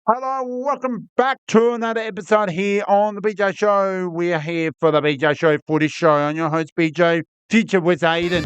Hello, welcome back to another episode here on the BJ Show. We are here for the BJ Show Footy Show. I'm your host, BJ, Future with Aiden.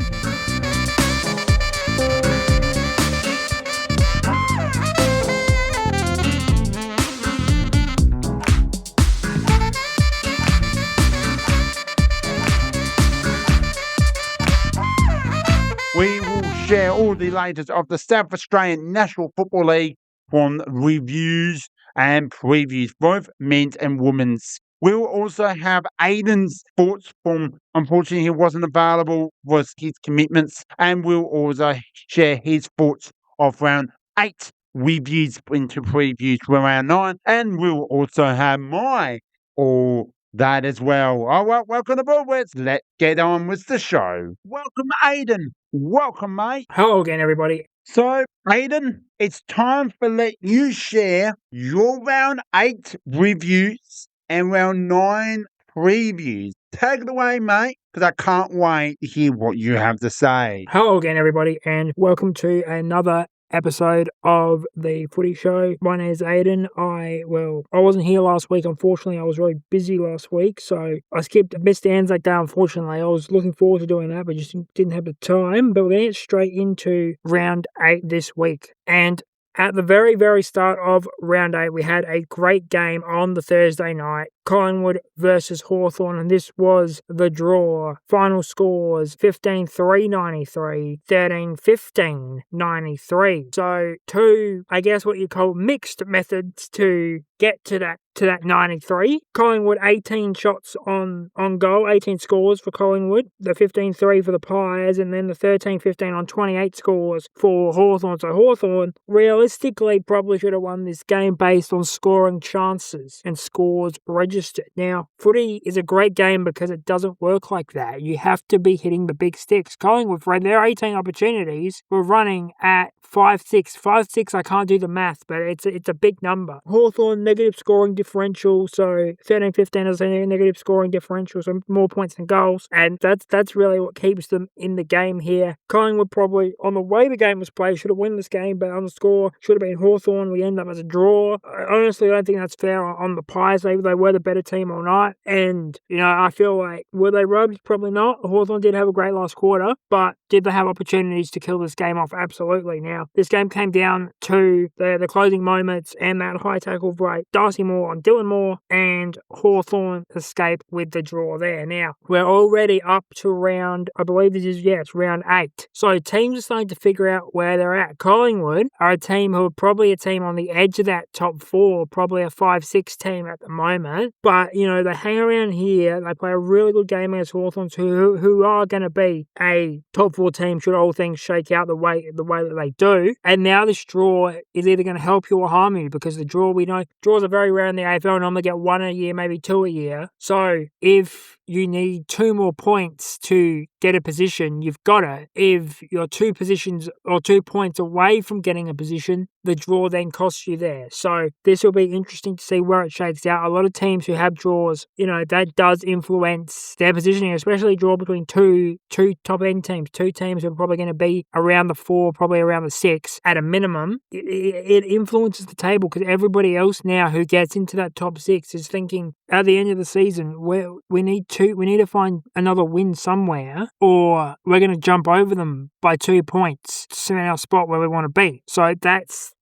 We will share all the latest of the South Australian National Football League from reviews and previews, both men's and women's. We'll also have Aiden's thoughts from, unfortunately, he wasn't available, was his commitments, and we'll also share his thoughts of round 8 reviews into previews for round 9, and we'll also have my all that as well. All right, welcome aboard. Let's get on with the show. Welcome, Aiden. Welcome, mate. Hello again, everybody. So, Aiden, it's time for let you share your round 8 reviews and round 9 previews. Take it away, mate, because I can't wait to hear what you have to say. Hello again, everybody, and welcome to another episode of the Footy Show. My name is Aiden. I wasn't here last week, unfortunately. I was really busy last week, so I missed the Anzac Day, unfortunately. I was looking forward to doing that, but just didn't have the time. But we're going to get straight into round 8 this week. And at the very, very start of round 8, we had a great game on the Thursday night. Collingwood versus Hawthorn, and this was the draw. Final scores 15-3-93, 13-15-93. So two, I guess what you call mixed methods to get to that 93. Collingwood 18 shots on goal, 18 scores for Collingwood, the 15-3 for the Pies, and then the 13-15 on 28 scores for Hawthorn. So Hawthorn realistically probably should have won this game based on scoring chances and scores registered. Now, footy is a great game because it doesn't work like that. You have to be hitting the big sticks. Collingwood, for their 18 opportunities, were running at 5-6. 5-6, I can't do the math, but it's a big number. Hawthorn, negative scoring differential, so 13-15 is a negative scoring differential, so more points than goals, and that's really what keeps them in the game here. Collingwood probably, on the way the game was played, should have won this game, but on the score, should have been Hawthorn. We end up as a draw. I honestly don't think that's fair on the Pies. Maybe they were the better team all night, and I feel like, were they robbed? Probably not. Hawthorn did have a great last quarter, but did they have opportunities to kill this game off? Absolutely. Now, this game came down to the closing moments and that high tackle by Darcy Moore on Dylan Moore, and Hawthorn escaped with the draw there. Now, we're already up to round, I believe it's round 8. So teams are starting to figure out where they're at. Collingwood are a team who are probably a team on the edge of that top 4, probably a 5-6 team at the moment. But, they hang around here. They play a really good game against Hawthorn, who are going to be a top 4 team should all things shake out the way that they do. And now this draw is either going to help you or harm you, because the draw, we know, draws are very rare in the AFL. Normally get 1 a year, maybe 2 a year. So if you need 2 more points to get a position, you've got it. If you're 2 positions or 2 points away from getting a position, the draw then costs you there. So this will be interesting to see where it shakes out. A lot of teams who have draws, that does influence their positioning, especially draw between two top end teams, 2 teams who are probably going to be around the 4, probably around the 6 at a minimum. It influences the table, because everybody else now who gets into that top 6 is thinking at the end of the season, we need to find another win somewhere, or we're going to jump over them by 2 points to cement our spot where we want to be. So that's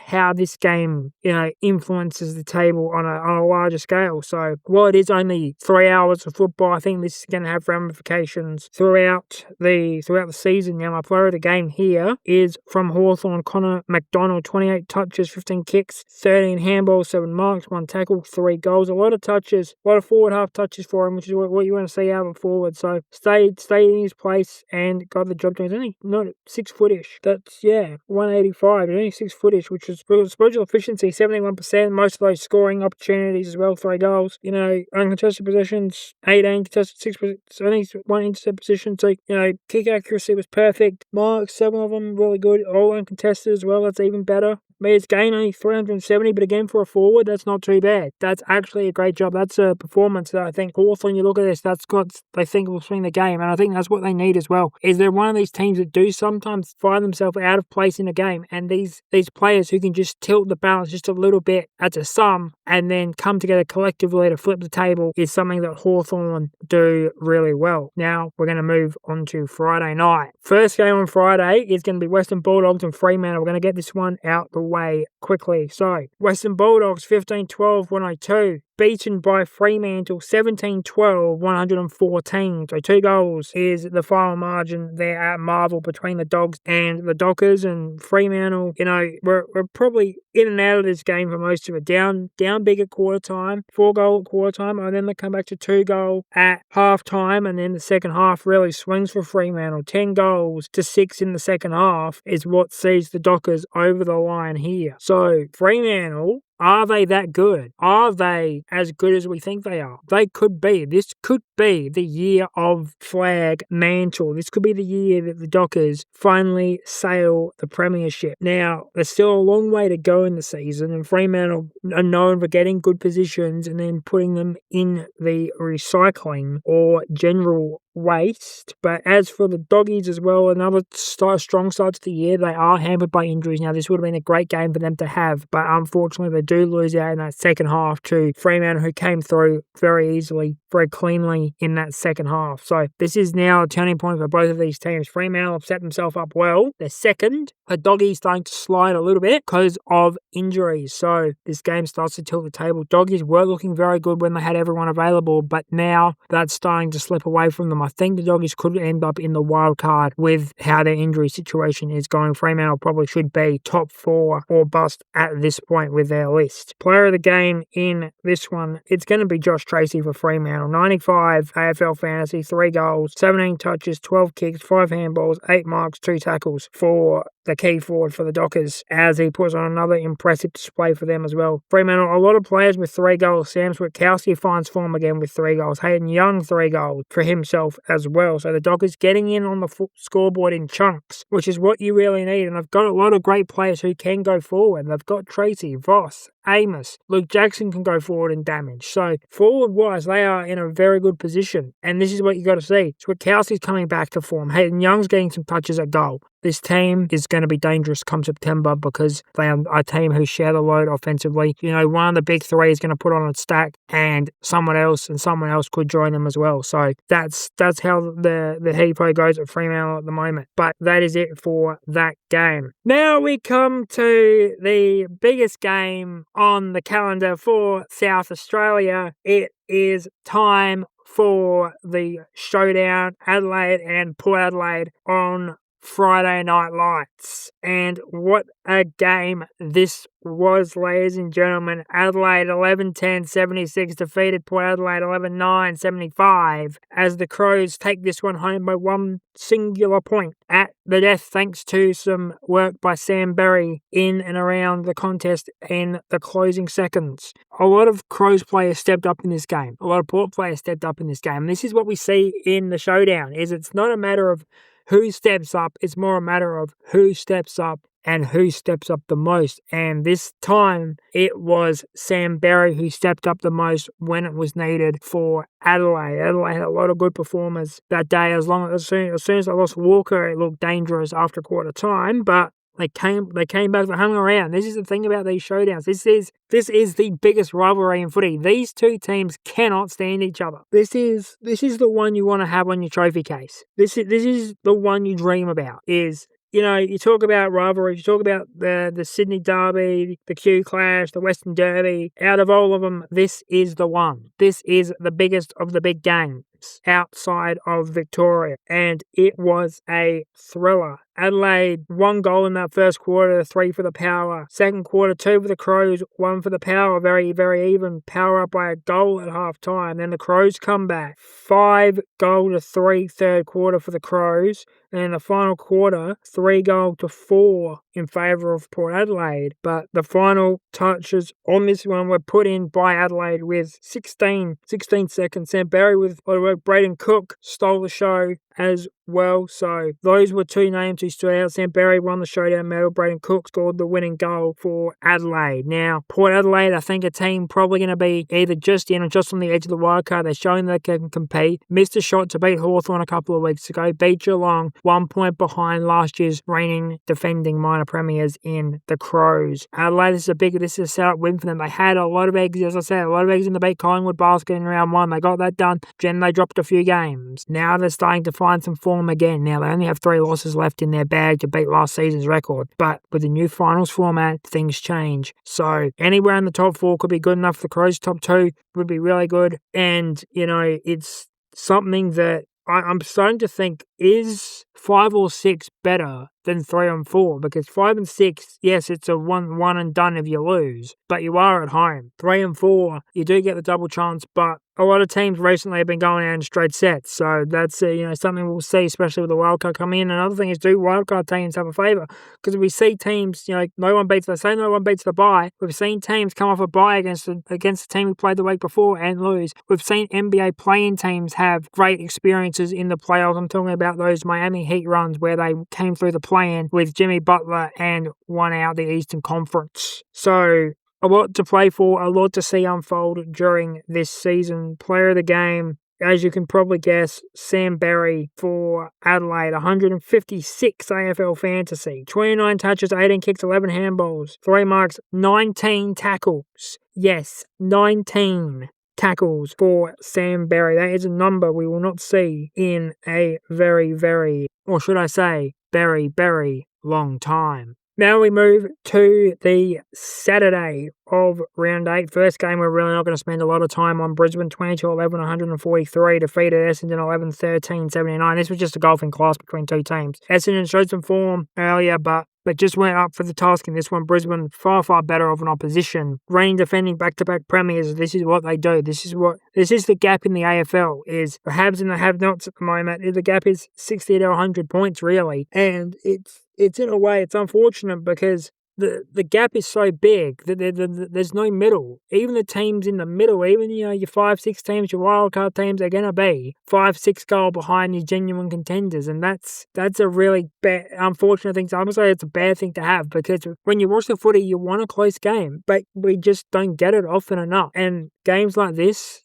how this game, influences the table on a larger scale. So while it is only 3 hours of football, I think this is going to have ramifications throughout the season. Now, my player of the game here is from Hawthorn, Connor McDonald, 28 touches, 15 kicks, 13 handballs, 7 marks, 1 tackle, 3 goals. A lot of touches, a lot of forward half touches for him, which is what you want to see out of a forward. So stayed in his place and got the job done. He's only not 6 footish. That's 185. He's only 6 footish, which is disposal efficiency 71%. Most of those scoring opportunities as well, 3 goals. Uncontested possessions 18, contested 6%, only 1 intercept position. So kick accuracy was perfect. Marks, 7 of them really good. All uncontested as well. That's even better. Metres gain only 370, but again, for a forward, that's not too bad. That's actually a great job. That's a performance that I think Hawthorn, you look at this, that's got, they think will swing the game, and I think that's what they need as well. Is they're one of these teams that do sometimes find themselves out of place in a game, and these players who can just tilt the balance just a little bit at a sum and then come together collectively to flip the table is something that Hawthorn do really well. Now, we're going to move on to Friday night. First game on Friday is going to be Western Bulldogs and Fremantle. We're going to get this one out the way quickly. So, Western Bulldogs 15-12, 102. Beaten by Fremantle 17-12, 114. So 2 goals is the final margin there at Marvel between the Dogs and the Dockers. And Fremantle, we're probably in and out of this game for most of it. Down big at quarter time, 4 goal at quarter time, and then they come back to 2 goal at half time, and then the second half really swings for Fremantle. 10 goals to 6 in the second half is what sees the Dockers over the line here. So Fremantle, are they that good? Are they as good as we think they are? They could be. This could be the year of flag mantle. This could be the year that the Dockers finally sail the premiership. Now, there's still a long way to go in the season, and Fremantle are known for getting good positions and then putting them in the recycling or general waste. But as for the Doggies as well, another strong start to the year, they are hampered by injuries. Now, this would have been a great game for them to have, but unfortunately they do lose out in that second half to Fremantle, who came through very easily, very cleanly in that second half. So this is now a turning point for both of these teams. Fremantle have set themselves up well. They're second. The Doggies starting to slide a little bit because of injuries. So this game starts to tilt the table. Doggies were looking very good when they had everyone available, but now that's starting to slip away from them. I think the Doggies could end up in the wild card with how their injury situation is going. Fremantle probably should be top 4 or bust at this point with their list. Player of the game in this one, it's going to be Josh Tracy for Fremantle. 95 AFL fantasy, 3 goals, 17 touches, 12 kicks, 5 handballs, 8 marks, 2 tackles for the key forward for the Dockers, as he puts on another impressive display for them as well. Fremantle, a lot of players with 3 goals. Sam Switkowski finds form again with 3 goals. Hayden Young, 3 goals for himself as well. So the Dockers getting in on the scoreboard in chunks, which is what you really need. And they've got a lot of great players who can go forward. They've got Tracy, Voss, Amos, Luke Jackson can go forward and damage. So forward-wise, they are in a very good position. And this is what you got to see. Switkowski's coming back to form. Hayden Young's getting some touches at goal. This team is going to be dangerous come September because they are a team who share the load offensively. One of the big 3 is going to put on a stack, and someone else could join them as well. So that's how the heapo goes at Fremantle at the moment. But that is it for that game. Now we come to the biggest game on the calendar for South Australia. It is time for the showdown, Adelaide and Port Adelaide on Friday Night Lights. And what a game this was, ladies and gentlemen. Adelaide 11-10-76 defeated Port Adelaide 11-9-75 as the Crows take this one home by one singular point at the death, thanks to some work by Sam Berry in and around the contest in the closing seconds. A lot of Crows players stepped up in this game. A lot of Port players stepped up in this game. And this is what we see in the showdown, is it's not a matter of who steps up, it's more a matter of who steps up and who steps up the most. And this time, it was Sam Berry who stepped up the most when it was needed for Adelaide. Adelaide had a lot of good performers that day. As soon as they lost Walker, it looked dangerous after quarter time, but They came back, they hung around. This is the thing about these showdowns. This is the biggest rivalry in footy. These two teams cannot stand each other. This is the one you want to have on your trophy case. This is the one you dream about. You talk about rivalries, you talk about the Sydney Derby, the Q Clash, the Western Derby. Out of all of them, this is the one. This is the biggest of the big games outside of Victoria, and it was a thriller. Adelaide, 1 goal in that first quarter, 3 for the Power. Second quarter, 2 for the Crows, 1 for the Power. Very, very even. Power up by a goal at half time. Then the Crows come back. 5 goal to 3 third quarter for the Crows. And in the final quarter, 3 goal to 4 in favour of Port Adelaide. But the final touches on this one were put in by Adelaide with 16 seconds. Sam Berry with Braden Cook stole the show as well. So those were two names who stood out. Sam Berry won the showdown medal. Braden Cook scored the winning goal for Adelaide. Now, Port Adelaide, I think a team probably going to be either just in or just on the edge of the wildcard. They're showing they can compete. Missed a shot to beat Hawthorn a couple of weeks ago. Beat Geelong 1 point behind last year's reigning defending minor premiers in the Crows. Adelaide, this is a setup win for them. They had a lot of eggs, as I said, a lot of eggs in the beat Collingwood basket in round one. They got that done. Then they dropped a few games. Now they're starting to find some form again. Now they only have 3 losses left in their bag to beat last season's record. But with the new finals format, things change. So anywhere in the top 4 could be good enough for the Crows. Top 2 would be really good. And, it's something that I'm starting to think, is 5 or 6 better than 3 and 4? Because 5 and 6, yes, it's a one and done if you lose, but you are at home. 3 and 4, you do get the double chance, but a lot of teams recently have been going out in straight sets, so that's something we'll see, especially with the wildcard coming in. Another thing is, do wildcard teams have a favour? Because we see teams, no one beats the bye. We've seen teams come off a bye against the team who played the week before and lose. We've seen NBA play-in teams have great experiences in the playoffs. I'm talking about those Miami Heat runs where they came through the play-in with Jimmy Butler and won out the Eastern Conference. So a lot to play for, a lot to see unfold during this season. Player of the game, as you can probably guess, Sam Berry for Adelaide. 156 AFL fantasy. 29 touches, 18 kicks, 11 handballs. 3 marks, 19 tackles. Yes, 19 tackles for Sam Berry. That is a number we will not see in a very, very, or should I say, very, very long time. Now we move to the Saturday of round 8. First game, we're really not going to spend a lot of time on. Brisbane 22-11, 143, defeated Essendon 11-13, 79. This was just a golfing class between two teams. Essendon showed some form earlier, but just went up for the task in this one. Brisbane far, far better of an opposition. Reigning defending back-to-back premiers, this is what they do. This is the gap in the AFL, is the haves and the have-nots at the moment. The gap is 60 to 100 points, really. And it's in a way, it's unfortunate because the gap is so big that there's no middle. Even the teams in the middle, even your 5-6 teams, your wildcard teams, are going to be 5-6 goal behind your genuine contenders, and that's a really unfortunate thing. So I'm going to say it's a bad thing to have, because when you watch the footy, you want a close game, but we just don't get it often enough. And games like this,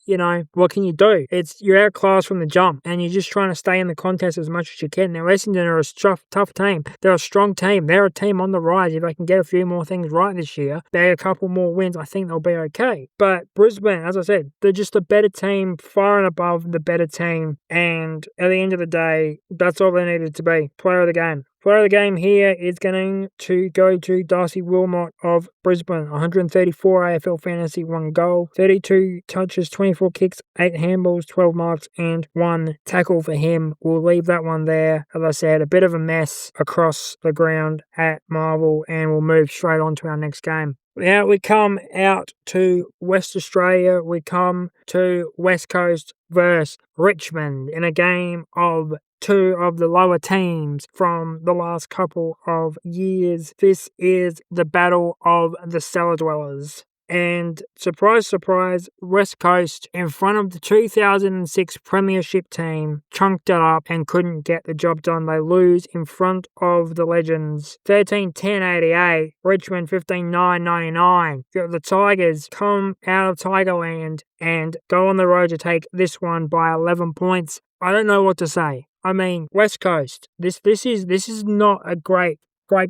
what can you do? You're outclassed from the jump, and you're just trying to stay in the contest as much as you can. Now, Essendon are a tough team. They're a strong team. They're a team on the rise. If they can get a few more things right this year, they a couple more wins, I think they'll be okay. But Brisbane, as I said, they're just a better team, far and above the better team. And at the end of the day, that's all they needed to be. Player of the game. Player of the game here is going to go to Darcy Wilmot of Brisbane. 134 AFL fantasy, 1 goal, 32 touches, 24 kicks, 8 handballs, 12 marks, and 1 tackle for him. We'll leave that one there. As I said, a bit of a mess across the ground at Marvel, and we'll move straight on to our next game. Now we come out to West Australia. We come to West Coast versus Richmond in a game of 2 of the lower teams from the last couple of years. This is the battle of the cellar dwellers. And surprise, surprise, West Coast, in front of the 2006 Premiership team, chunked it up and couldn't get the job done. They lose in front of the Legends. 13-10-88, Richmond 15-9-99. The Tigers come out of Tigerland and go on the road to take this one by 11 points. I don't know what to say. I mean, West Coast, this is not a great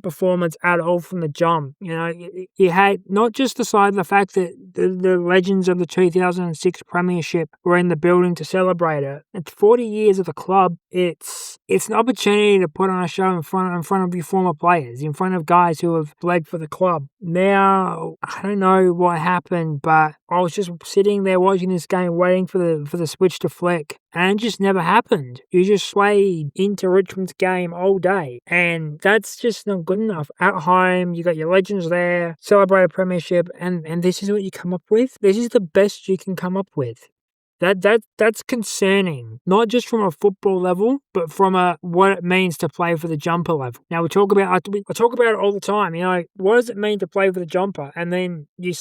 performance at all from the jump. You had not just the side of the fact that the legends of the 2006 Premiership were in the building to celebrate it. It's 40 years of the club. It's an opportunity to put on a show in front of your former players, in front of guys who have bled for the club. Now, I don't know what happened, but I was just sitting there watching this game, waiting for the switch to flick, and it just never happened. You just swayed into Richmond's game all day, and that's just not good enough. At home, you got your legends there, celebrate a premiership, and this is what you come up with? This is the best you can come up with. That's concerning, not just from a football level, but from what it means to play for the jumper level. Now I talk about it all the time. What does it mean to play for the jumper? And then you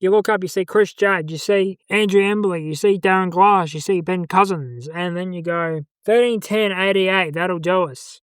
look up, you see Chris Judd, you see Andrew Embley, you see Darren Glass, you see Ben Cousins, and then you go, 13-10-88. That'll do us.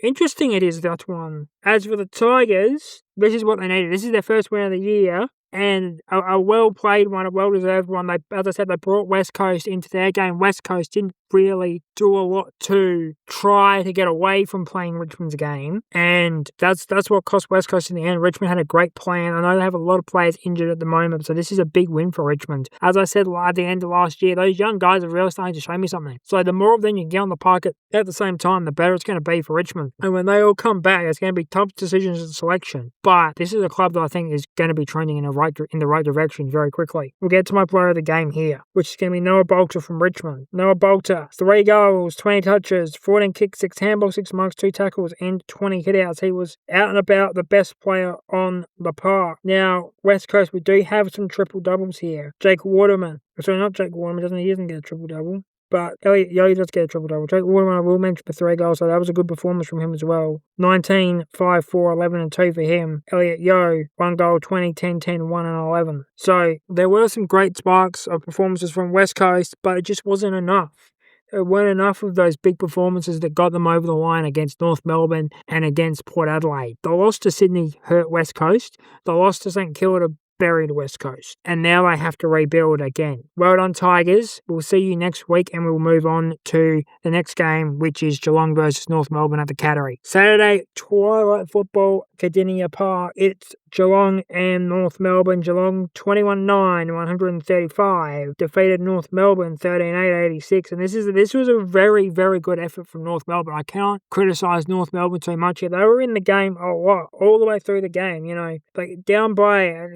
Interesting it is, that one. As for the Tigers, this is what they needed. This is their first win of the year. And a well-played one, a well-deserved one. As I said, they brought West Coast into their game. West Coast didn't really do a lot to try to get away from playing Richmond's game. And that's what cost West Coast in the end. Richmond had a great plan. I know they have a lot of players injured at the moment, so this is a big win for Richmond. As I said at the end of last year, those young guys are really starting to show me something. So the more of them you can get on the park at the same time, the better it's going to be for Richmond. And when they all come back, it's going to be tough decisions in selection. But this is a club that I think is going to be trending in the right direction very quickly. We'll get to my player of the game here, which is going to be Noah Bolter from Richmond. Noah Bolter, 3 goals, 20 touches, 14 kicks, 6 handballs, 6 marks, 2 tackles, and 20 hitouts. He was out and about the best player on the park. Now, West Coast, we do have some triple doubles here. Jake Waterman. Sorry, not Jake Waterman. He doesn't get a triple double. But Elliot Yeo does get a triple double. Jake Waterman, I will mention, for 3 goals, so that was a good performance from him as well. 19, 5, 4, 11, and 2 for him. Elliot Yeo, 1 goal, 20, 10, 10, 1, and 11. So there were some great sparks of performances from West Coast, but it just wasn't enough. There weren't enough of those big performances that got them over the line against North Melbourne and against Port Adelaide. The loss to Sydney hurt West Coast. The loss to St Kilda buried West Coast. And now they have to rebuild again. Well done, Tigers. We'll see you next week, and we'll move on to the next game, which is Geelong versus North Melbourne at the Cattery. Saturday, twilight football, Cardinia Park. It's Geelong and North Melbourne. Geelong 21-9, 135. Defeated North Melbourne 13-8, 86. And this was a very, very good effort from North Melbourne. I can't criticise North Melbourne too much here. They were in the game a lot, all the way through the game. You know, like down by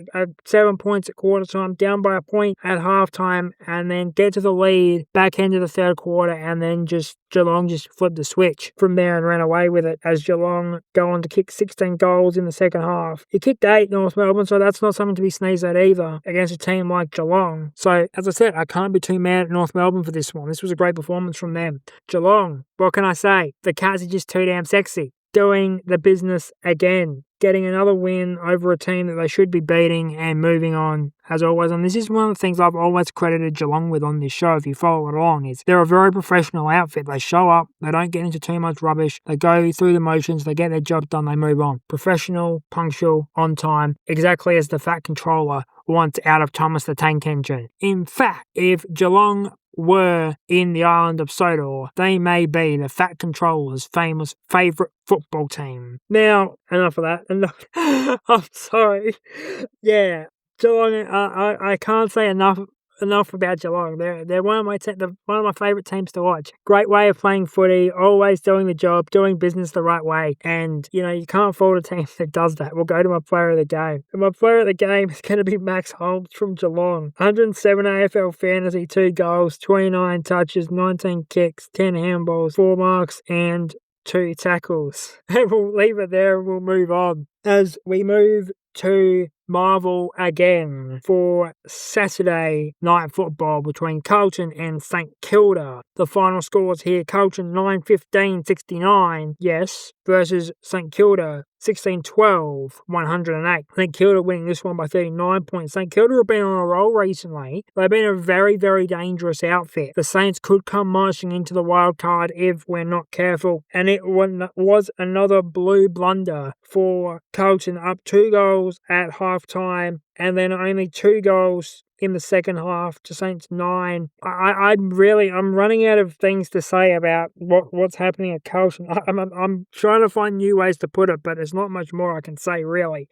7 points at quarter time, down by a point at halftime, and then get to the lead back end of the third quarter, and then Geelong just flipped the switch from there and ran away with it as Geelong go on to kick 16 goals in the second half. He kicked 8, North Melbourne, so that's not something to be sneezed at either against a team like Geelong. So, as I said, I can't be too mad at North Melbourne for this one. This was a great performance from them. Geelong, what can I say? The Cats are just too damn sexy. Doing the business again. Getting another win over a team that they should be beating and moving on as always. And this is one of the things I've always credited Geelong with on this show, if you follow it along, is they're a very professional outfit. They show up, they don't get into too much rubbish, they go through the motions, they get their job done, they move on. Professional, punctual, on time, exactly as the Fat Controller wants out of Thomas the Tank Engine. In fact, if Geelong were in the island of Sodor, they may be the Fat Controller's famous favourite football team. Now, enough of that. Enough. I'm sorry. Yeah, Geelong. I can't say enough about Geelong. They're one of my favourite teams to watch. Great way of playing footy, always doing the job, doing business the right way, and you can't fault a team that does that. We'll go to my player of the game. And my player of the game is going to be Max Holmes from Geelong. 107 AFL fantasy, 2 goals, 29 touches, 19 kicks, 10 handballs, 4 marks, and 2 tackles. And we'll leave it there and we'll move on as we move to Marvel again for Saturday night football between Carlton and St Kilda. The final scores here: Carlton 9-15-69, yes, versus St Kilda 16-12, 108. St Kilda winning this one by 39 points. St Kilda have been on a roll recently. They've been a very, very dangerous outfit. The Saints could come marching into the wild card if we're not careful. And it was another blue blunder for Carlton, up 2 goals at half-time, and then only 2 goals in the second half to Saints 9. I'm running out of things to say about what's happening at Carlton. I'm trying to find new ways to put it, but there's not much more I can say, really.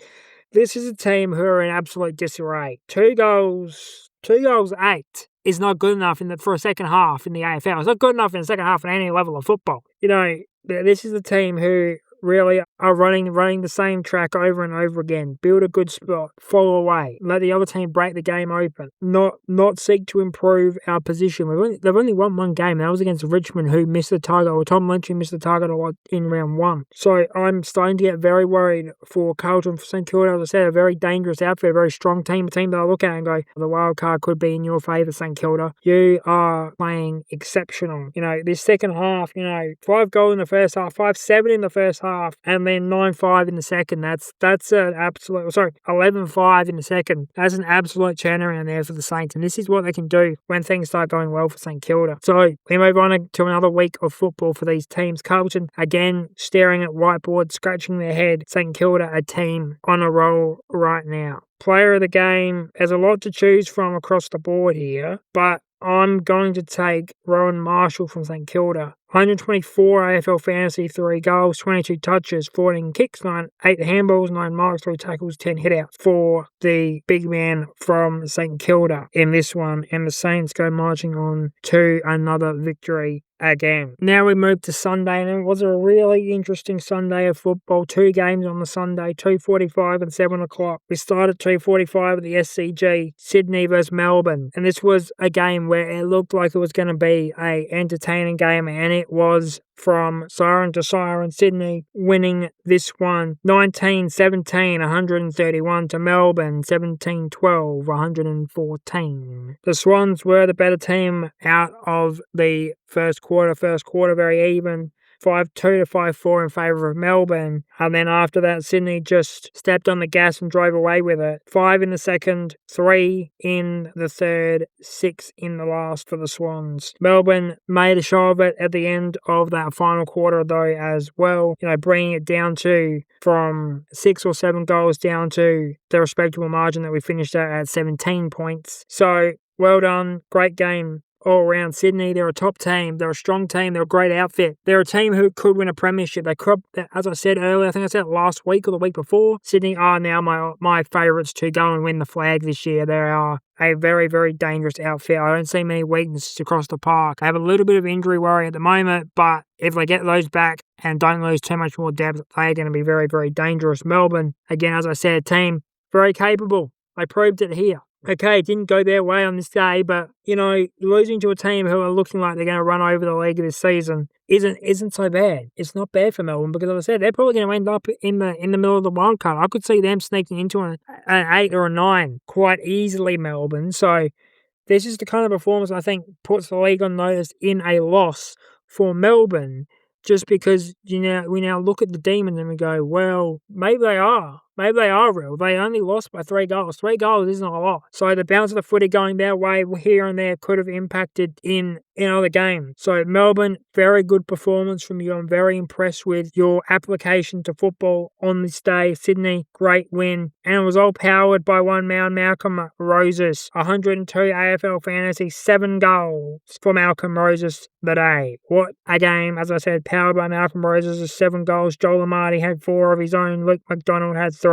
This is a team who are in absolute disarray. 2 goals 8 is not good enough for a second half in the AFL. It's not good enough in the second half at any level of football. This is a team who really are running the same track over and over again. Build a good spot, fall away, let the other team break the game open, not seek to improve our position. They've only won 1 game. That was against Richmond, who missed the target, or Tom Lynch, who missed the target a lot in round 1. So I'm starting to get very worried for Carlton. For St Kilda, as I said, a very dangerous outfit, a very strong team, a team that I look at and go, the wild card could be in your favour, St Kilda. You are playing exceptional. This second half, 5 goals in the first half, 5-7 in the first half. half, and then 9-5 in the second. That's an absolute, 11-5 in the second. That's an absolute turnaround there for the Saints, and this is what they can do when things start going well for St Kilda. So we move on to another week of football for these teams. Carlton, again, staring at whiteboard, scratching their head. St Kilda, a team on a roll right now. Player of the game, there's a lot to choose from across the board here, but I'm going to take Rowan Marshall from St Kilda. 124 AFL fantasy, 3 goals, 22 touches, 14 kicks, 8 handballs, 9 marks, 3 tackles, 10 hitouts for the big man from St Kilda in this one. And the Saints go marching on to another victory again. Now we move to Sunday, and it was a really interesting Sunday of football. 2 games on the Sunday, 2:45 and 7 o'clock. We started 2:45 at the SCG, Sydney versus Melbourne. And this was a game where it looked like it was going to be an entertaining game, and it was from siren to siren. Sydney winning this one 19-17, 131 to Melbourne, 17-12, 114. The Swans were the better team out of the first quarter very even. 5-2 to 5-4 in favour of Melbourne. And then after that, Sydney just stepped on the gas and drove away with it. 5 in the second, 3 in the third, 6 in the last for the Swans. Melbourne made a show of it at the end of that final quarter, though, as well. Bringing it down to from 6 or 7 goals down to the respectable margin that we finished at 17 points. So, well done. Great game all around. Sydney, they're a top team. They're a strong team. They're a great outfit. They're a team who could win a premiership. They could, as I said earlier, I think I said it last week or the week before, Sydney are now my favourites to go and win the flag this year. They are a very, very dangerous outfit. I don't see many weaknesses across the park. They have a little bit of injury worry at the moment, but if they get those back and don't lose too much more depth, they're going to be very, very dangerous. Melbourne, again, as I said, a team very capable. They proved it here. Okay, it didn't go their way on this day, but, losing to a team who are looking like they're going to run over the league this season isn't so bad. It's not bad for Melbourne because, as I said, they're probably going to end up in the middle of the wild card. I could see them sneaking into an 8 or a 9 quite easily, Melbourne. So this is the kind of performance I think puts the league on notice in a loss for Melbourne, just because we now look at the Demons and we go, well, maybe they are. Maybe they are real. They only lost by 3 goals. 3 goals isn't a lot. So the bounce of the footy going their way here and there could have impacted in other games. So Melbourne, very good performance from you. I'm very impressed with your application to football on this day. Sydney, great win. And it was all powered by one man, Malcolm Roses. 102 AFL fantasy, 7 goals for Malcolm Roses that day. What a game. As I said, powered by Malcolm Roses, 7 goals. Joel Amartey had 4 of his own. Luke McDonald had 3.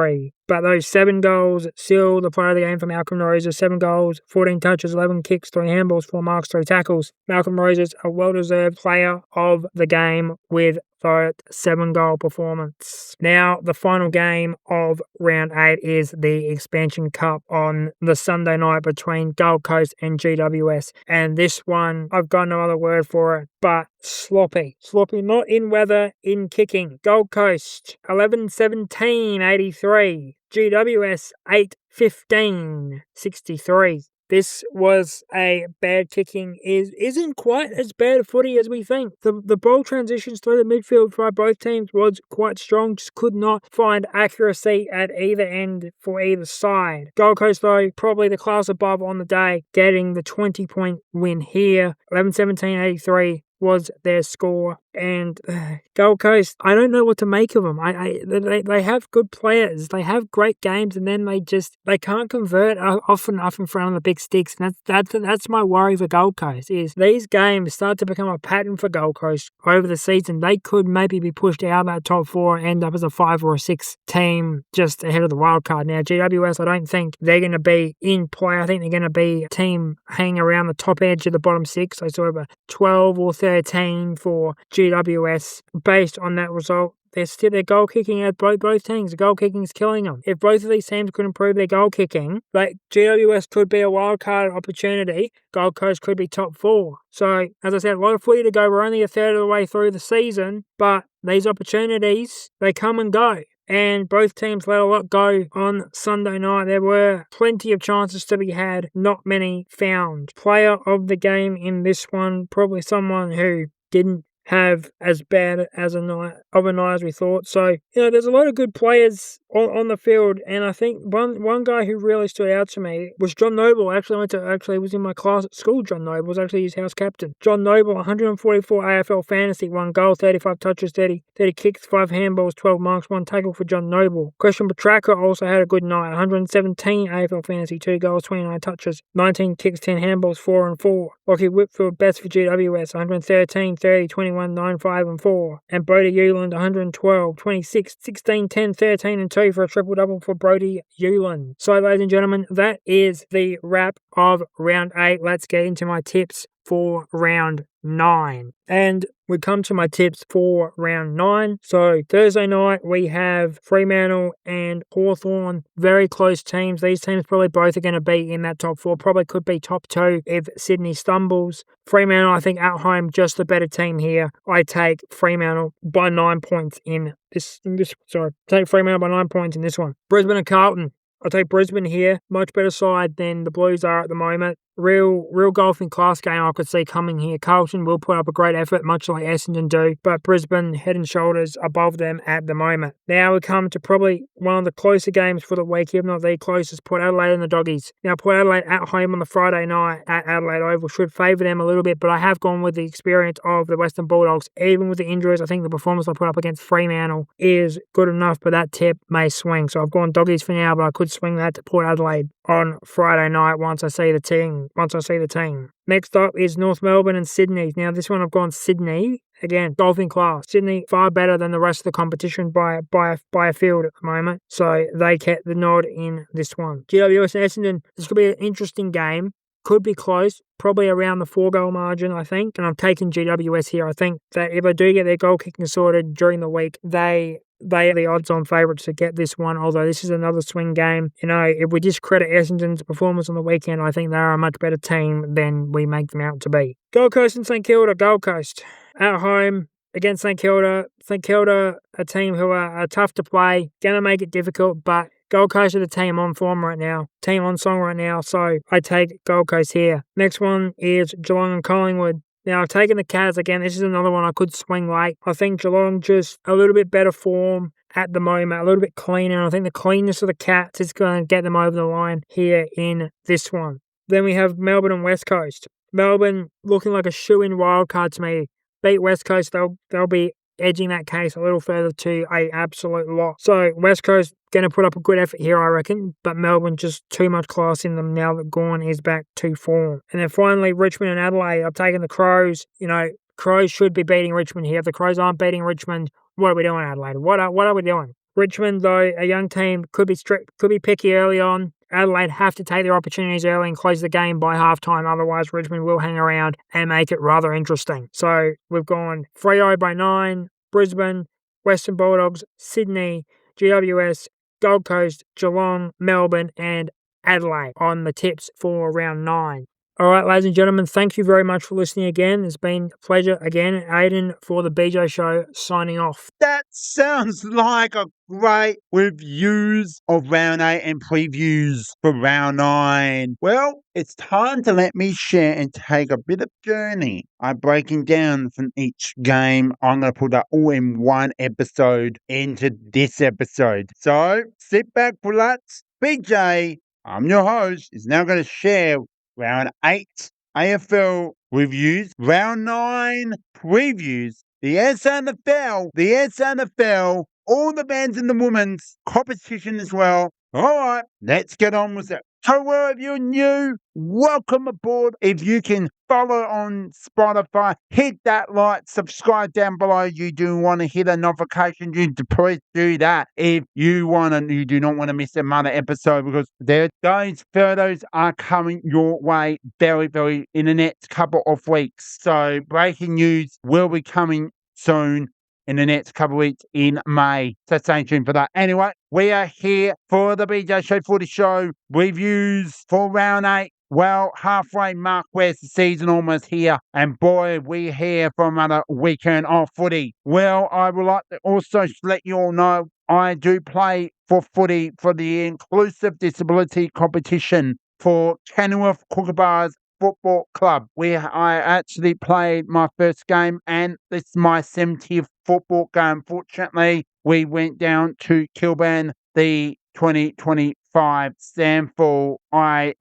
But those 7 goals seal the player of the game for Malcolm Roses. 7 goals, 14 touches, 11 kicks, 3 handballs, 4 marks, 3 tackles. Malcolm Roses, a well-deserved player of the game with that 7-goal performance. Now, the final game of round 8 is the Expansion Cup on the Sunday night between Gold Coast and GWS. And this one, I've got no other word for it, but sloppy. Sloppy, not in weather, in kicking. Gold Coast, 11-17-83. GWS, 8-15-63. This was a bad kicking. Isn't quite as bad a footy as we think. The ball transitions through the midfield for both teams was quite strong. Just could not find accuracy at either end for either side. Gold Coast, though, probably the class above on the day, getting the 20-point win here. 11-17-83 was their score. And Gold Coast, I don't know what to make of them. They have good players. They have great games, and then they can't convert often up in front of the big sticks. And that's my worry for Gold Coast, is these games start to become a pattern for Gold Coast over the season. They could maybe be pushed out of that top 4 and end up as a 5 or a 6 team just ahead of the wild card. Now, GWS, I don't think they're going to be in play. I think they're going to be a team hanging around the top edge of the bottom 6. So sort of a 12 or 13 for GWS based on that result. They're goal kicking at both teams. The goal kicking is killing them. If both of these teams could improve their goal kicking, GWS could be a wild card opportunity. Gold Coast could be top 4. So, as I said, a lot of footy to go. We're only a third of the way through the season, but these opportunities, they come and go. And both teams let a lot go on Sunday night. There were plenty of chances to be had, not many found. Player of the game in this one, probably someone who didn't have as bad as a night as we thought. So, there's a lot of good players on the field, and I think one guy who really stood out to me was John Noble. Actually was in my class at school. John Noble was actually his house captain. John Noble, 144 AFL fantasy, 1 goal, 35 touches, 30 kicks, 5 handballs, 12 marks, 1 tackle for John Noble. Christian Petracca also had a good night. 117 AFL fantasy, 2 goals, 29 touches, 19 kicks, 10 handballs, 4 and 4. Lockie Whitfield, best for GWS, 113, 30, 21, 9, 5 and 4. And Brody Euland, 112, 26, 16, 10, 13 and 2 for a triple-double for Brody Euland. So, ladies and gentlemen, that is the wrap of round 8. Let's get into my tips for round 9. And we come to my tips for round 9. So Thursday night we have Fremantle and Hawthorn. Very close teams. These teams probably both are going to be in that top 4. Probably could be top 2 if Sydney stumbles. Fremantle, I think at home, just the better team here. I take Fremantle by 9 points in this. Take Fremantle by 9 points in this one. Brisbane and Carlton. I'll take Brisbane here. Much better side than the Blues are at the moment. Real golfing class game I could see coming here. Carlton will put up a great effort, much like Essendon do, but Brisbane head and shoulders above them at the moment. Now we come to probably one of the closer games for the week, if not the closest, Port Adelaide and the Doggies. Now Port Adelaide at home on the Friday night at Adelaide Oval should favour them a little bit, but I have gone with the experience of the Western Bulldogs. Even with the injuries, I think the performance they put up against Fremantle is good enough, but that tip may swing. So I've gone Doggies for now, but I could swing that to Port Adelaide on Friday night once I see the team. Next up is North Melbourne and Sydney. Now this one I've gone Sydney. Again, golfing class. Sydney far better than the rest of the competition by a field at the moment. So they get the nod in this one. GWS and Essendon. This could be an interesting game. Could be close. Probably around the 4-goal margin, I think. And I'm taking GWS here. I think that if they do get their goal kicking sorted during the week, they are the odds-on favourites to get this one, although this is another swing game. If we discredit Essendon's performance on the weekend, I think they are a much better team than we make them out to be. Gold Coast and St Kilda. Gold Coast at home against St Kilda. St Kilda, a team who are tough to play, going to make it difficult, but Gold Coast are the team on form right now, team on song right now, so I take Gold Coast here. Next one is Geelong and Collingwood. Now, I've taken the Cats again. This is another one I could swing late. I think Geelong just a little bit better form at the moment, a little bit cleaner. I think the cleanness of the Cats is going to get them over the line here in this one. Then we have Melbourne and West Coast. Melbourne looking like a shoe-in wildcard to me. Beat West Coast, they'll be edging that case a little further to a absolute lot. So West Coast going to put up a good effort here, I reckon, but Melbourne just too much class in them now that Gawn is back to form. And then finally, Richmond and Adelaide. I've taken the Crows. Crows should be beating Richmond here. If the Crows aren't beating Richmond, what are we doing, Adelaide? What are we doing? Richmond, though, a young team, could be strict, could be picky early on. Adelaide have to take their opportunities early and close the game by halftime. Otherwise, Richmond will hang around and make it rather interesting. So we've gone Freo by 9, Brisbane, Western Bulldogs, Sydney, GWS, Gold Coast, Geelong, Melbourne, and Adelaide on the tips for round 9. All right, ladies and gentlemen, thank you very much for listening again. It's been a pleasure again. Aiden for the BJ Show signing off. That sounds like a great reviews of round 8 and previews for round 9. Well, it's time to let me share and take a bit of journey. I'm breaking down from each game. I'm going to put that all in one episode into this episode. So sit back, relax. BJ, I'm your host, is now going to share round 8 AFL reviews, round 9 previews, the SANFL, all the men's and the women's competition as well. All right, let's get on with it. So if you're new, welcome aboard. If you can follow on Spotify, hit that like, subscribe down below. You do want to hit a notification, you please do that. If you do not want to miss another episode, because those photos are coming your way very, very in the next couple of weeks. So breaking news will be coming soon in the next couple of weeks in May. So stay tuned for that. Anyway, we are here for the BJ Show Footy Show reviews for round 8. Well, halfway mark, where's the season almost here? And boy, we're here for another weekend of footy. Well, I would like to also let you all know I do play for footy for the inclusive disability competition for Kenilworth Kookaburras Football Club, where I actually played my first game, and this is my 70th football game. Fortunately, we went down to Kilda, the 2025 SANFL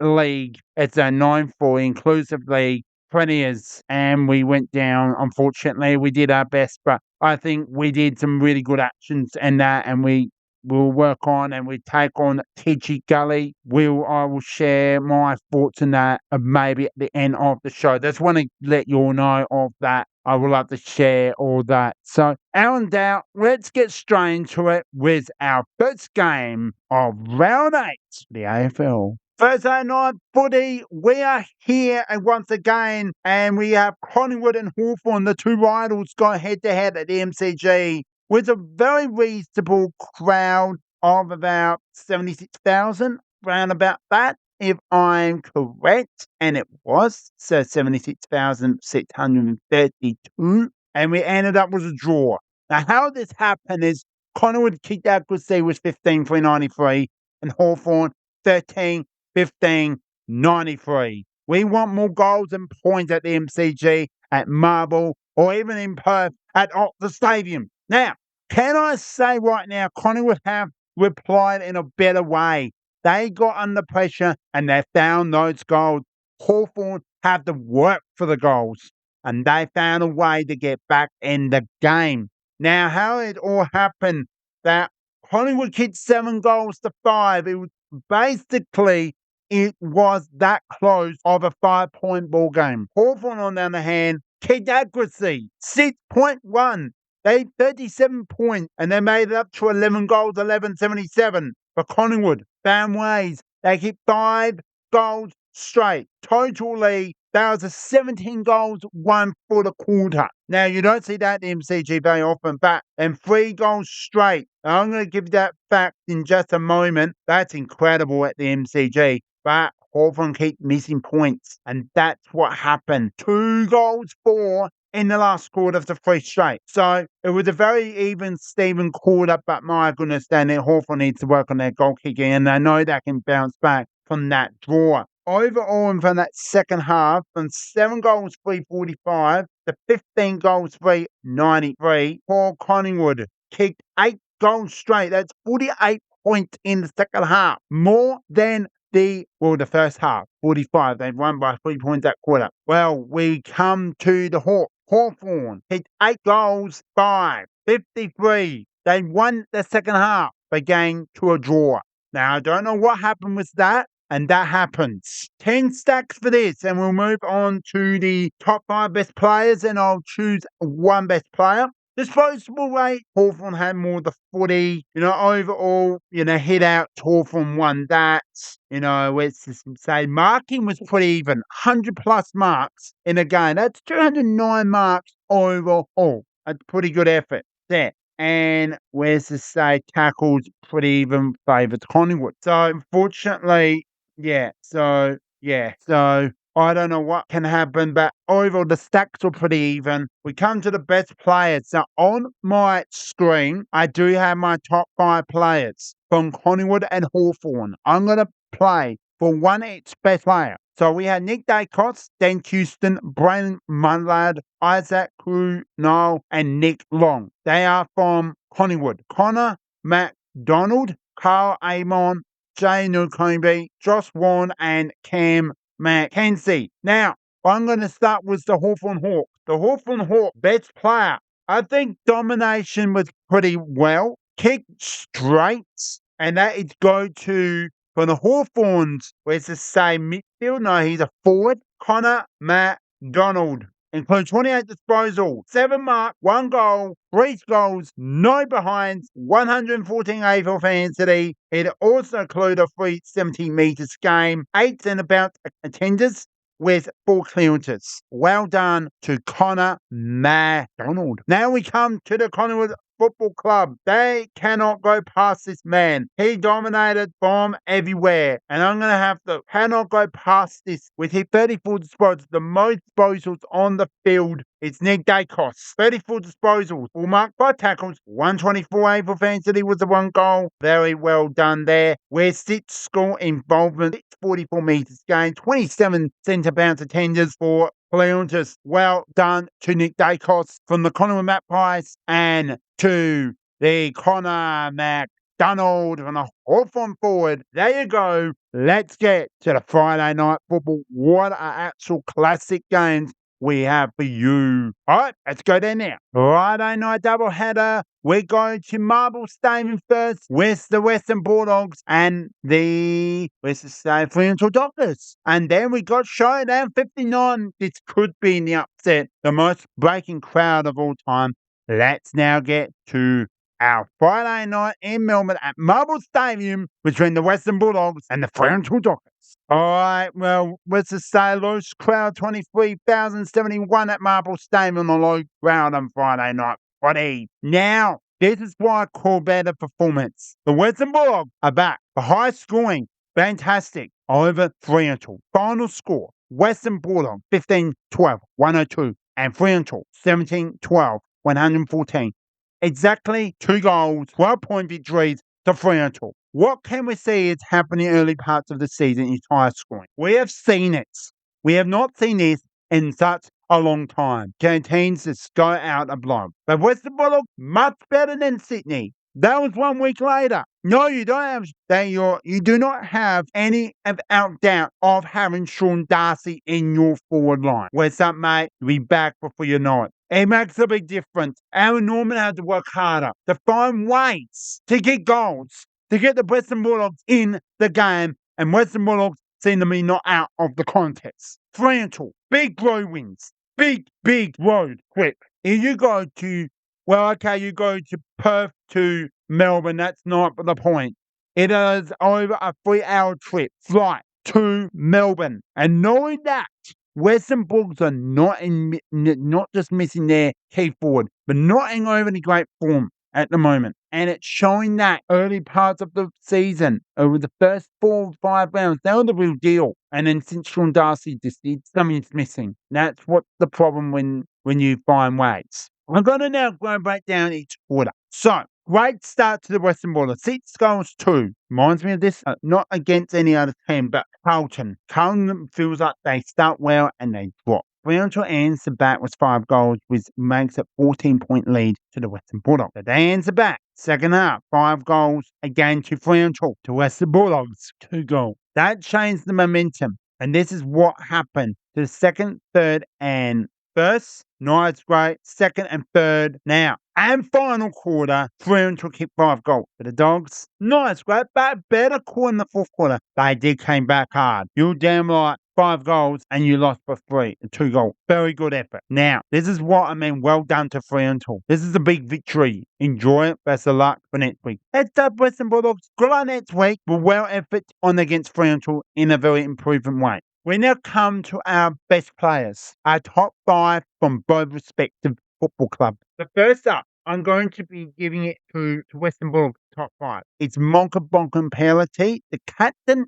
League. It's a 9-4 inclusive league, premiers, and we went down. Unfortunately, we did our best, but I think we did some really good actions and that, and we'll work on and we take on TG Gully. I will share my thoughts on that maybe at the end of the show. Just want to let you all know of that. I would love to share all that. So, Alan Dow, let's get straight into it with our first game of round 8, the AFL. Thursday night footy, we are here and once again, and we have Collingwood and Hawthorn, the two rivals, go head-to-head at the MCG with a very reasonable crowd of about 76,000, round about that, if I'm correct, and it was, so 76,632, and we ended up with a draw. Now, how this happened is Collingwood kicked accuracy was 15-393, and Hawthorn 13-15-93. We want more goals and points at the MCG, at Marble, or even in Perth at Optus Stadium. Now, can I say right now, Collingwood have replied in a better way. They got under pressure and they found those goals. Hawthorn have to work for the goals, and they found a way to get back in the game. Now, how it all happened, that Collingwood kicked 7 goals to 5. It was basically, it was that close of a 5-point ball game. Hawthorn, on the other hand, kicked accuracy 6.1. They 37 points and they made it up to 11 goals, 11.77. But Collingwood found ways. They kicked 5 goals straight. Totally, that was a 17 goals, 1 for the quarter. Now, you don't see that in MCG very often, but and 3 goals straight. Now, I'm going to give you that fact in just a moment. That's incredible at the MCG. But Hawthorn keep missing points, and that's what happened. 2 goals for in the last quarter of the 3 straight. So it was a very even Steven quarter, but my goodness, then Hawthorn needs to work on their goal kicking, and I know they can bounce back from that draw. Overall, and from that second half, from 7 goals, 345 to 15 goals, 393, Paul Collingwood kicked 8 goals straight. That's 48 points in the second half. More than the first half, 45. They won by 3 points that quarter. Well, we come to the Hawthorn hit 8 goals, 53. They won the second half, but game to a draw. Now, I don't know what happened with that, and that happens. 10 stacks for this, and we'll move on to the top 5 best players, and I'll choose one best player. Disposable rate, Hawthorn had more the footy. Overall, hit out, Hawthorn won that. Let's just say marking was pretty even. 100 plus marks in a game. That's 209 marks overall. That's pretty good effort there. And where's the say tackles pretty even favours Collingwood. So unfortunately, So I don't know what can happen, but overall the stacks are pretty even. We come to the best players. So on my screen, I do have my top 5 players from Collingwood and Hawthorn. I'm going to play for one each best player. So we have Nick Dacos, Dan Houston, Brian Munlad, Isaac Noel, and Nick Long. They are from Collingwood. Connor McDonald, Carl Amon, Jay Nukombi, Josh Warren, and Cam Mackenzie. Now, I'm going to start with the Hawthorn Hawk. The Hawthorn Hawk, best player. I think domination was pretty well. Kick straight, and that is go to, for the Hawthorns, where's the same midfield? No, he's a forward. Connor McDonald. Includes 28 disposals, 7 marks, 1 goal, 3 goals, no behinds, 114 AFL fantasy. It also included a 370 metres game, 8 and about contenders with 4 clearances. Well done to Connor McDonald. Now we come to the Collingwood Football Club. They cannot go past this man. He dominated from everywhere. And I'm going to have to cannot go past this with his 34 disposals. The most disposals on the field. It's Nick Dacos. 34 disposals. Full mark, 5 tackles, 124 aim for Fantasy was the 1 goal. Very well done there. Where 6 score involvement, 44 metres gained, 27 centre bounce attenders for Leontis. Well done to Nick Dacos from the Collingwood Magpies and to the Connor McDonald from the Hawthorn forward. There you go. Let's get to the Friday night football. What are actual classic games we have for you. All right, let's go there now. Friday night doubleheader. We're going to Marble Stadium first with the Western Bulldogs and the Fremantle Dockers. And then we got Showdown 59. This could be in the upset, the most breaking crowd of all time. Let's now get to our Friday night in Melbourne at Marble Stadium between the Western Bulldogs and the Fremantle Dockers. All right, well, let's just say loose crowd 23,071 at Marble Stadium on the low crowd on Friday night. Footy. Now, this is why I call better performance. The Western Bulldogs are back. The high scoring, fantastic, over Fremantle. Final score, Western Bulldogs 15-12, 102, and Fremantle 17-12, 114. Exactly 2 goals, 12-point victories to Fremantle. What can we see is happening early parts of the season in high scoring? We have seen it. We have not seen this in such a long time. Teams just go out a blow. But Western Bulldogs, much better than Sydney. That was 1 week later. No, you don't have you do not have any doubt of having Sean Darcy in your forward line. Where's up, mate? You'll be back before you know it. It makes a big difference. Aaron Norman had to work harder to find ways to get goals, to get the Western Bulldogs in the game, and Western Bulldogs seem to be not out of the contest. Fremantle, big road wins. Big road quick. If you go to, you go to Perth to Melbourne, that's not the point. It is over a 3-hour trip, flight to Melbourne. And knowing that, Western Bulldogs are not just missing their key forward, but not in overly great form at the moment. And it's showing that early parts of the season, over the first 4 or 5 rounds, they were the real deal. And then since Sean Darcy just did, something's missing. That's what's the problem when you find ways. I'm going to now go and break down each quarter. So, great start to the Western Bulldogs. 6 goals, 2. Reminds me of this, not against any other team, but Carlton. Carlton feels like they start well and they drop. Fremantle answer back was 5 goals, which makes it 14-point lead to the Western Bulldogs. So they answer back. Second half, 5 goals again to Fremantle. To Western Bulldogs, 2 goals. That changed the momentum. And this is what happened to the second, third, and first. Nice, great. Second and third now. And final quarter, Fremantle kicked 5 goals. For the Dogs, nice, great, but better quarter in the fourth quarter. They came back hard. You're damn right. 5 goals and you lost by 2 goals. Very good effort. Now, this is what I mean. Well done to Fremantle. This is a big victory. Enjoy it. Best of luck for next week. Heads up, Western Bulldogs. Good luck next week. But well effort on against Fremantle in a very improving way. We now come to our best players. Our top 5 from both respective football clubs. The first up, I'm going to be giving it to Western Bulldogs top 5. It's Monka Bonka Pelity, the captain,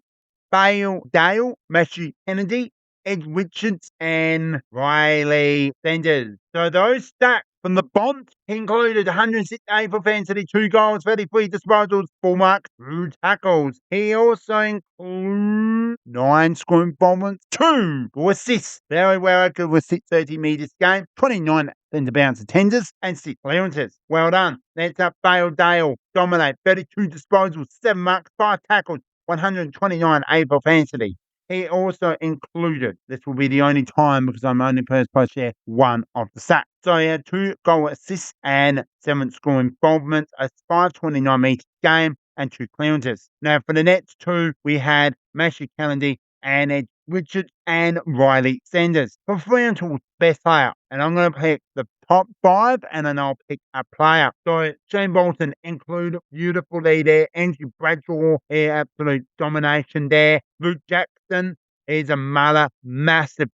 Dale, Matthew Kennedy, Ed Richards, and Riley Sanders. So those stats from the Bont included 106 for Fantasy, 2 goals, 33 disposals, 4 marks, 2 tackles. He also includes 9 scoring involvements, 2 assists. Very well good with 30 metres game, 29 centre bounce attenders, and 6 clearances. Well done. That's up Dale, dominate, 32 disposals, 7 marks, 5 tackles, 129 for Fantasy. He also included, this will be the only time because I'm only supposed to share 1 of the sacks. So he had 2 goal assists and 7 score involvements, a 529 metre game, and 2 clearances. Now for the next 2, we had Matthew Kennedy and Ed Richards and Riley Sanders. For Fremantle's best player, and I'm going to pick the top 5 and then I'll pick a player. So Shane Bolton included beautifully there. Andrew Bradshaw, absolute domination there. Luke Jackson is a mother, massive,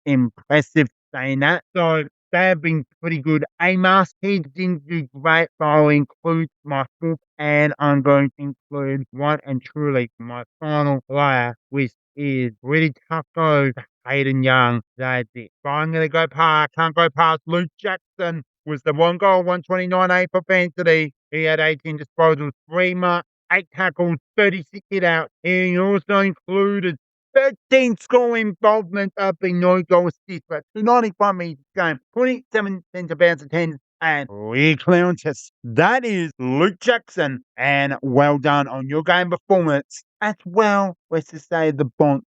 impressive saying that. So they have been pretty good. Amos, he didn't do great, but I'll include my fifth, and I'm going to include one and truly my final player, which is really tough go to Hayden Young. That's it. But I'm going to go past, can't go past Luke Jackson. Was the 1 goal, 129 for Fantasy. He had 18 disposals, 3 marks, 8 tackles, 36 hit out. He also included 13 score involvement of the no goal assist, but 295 meters game, 27 centre bounce attendance, and 3 clearances. That is Luke Jackson, and well done on your game performance. As well, let's just say the Bont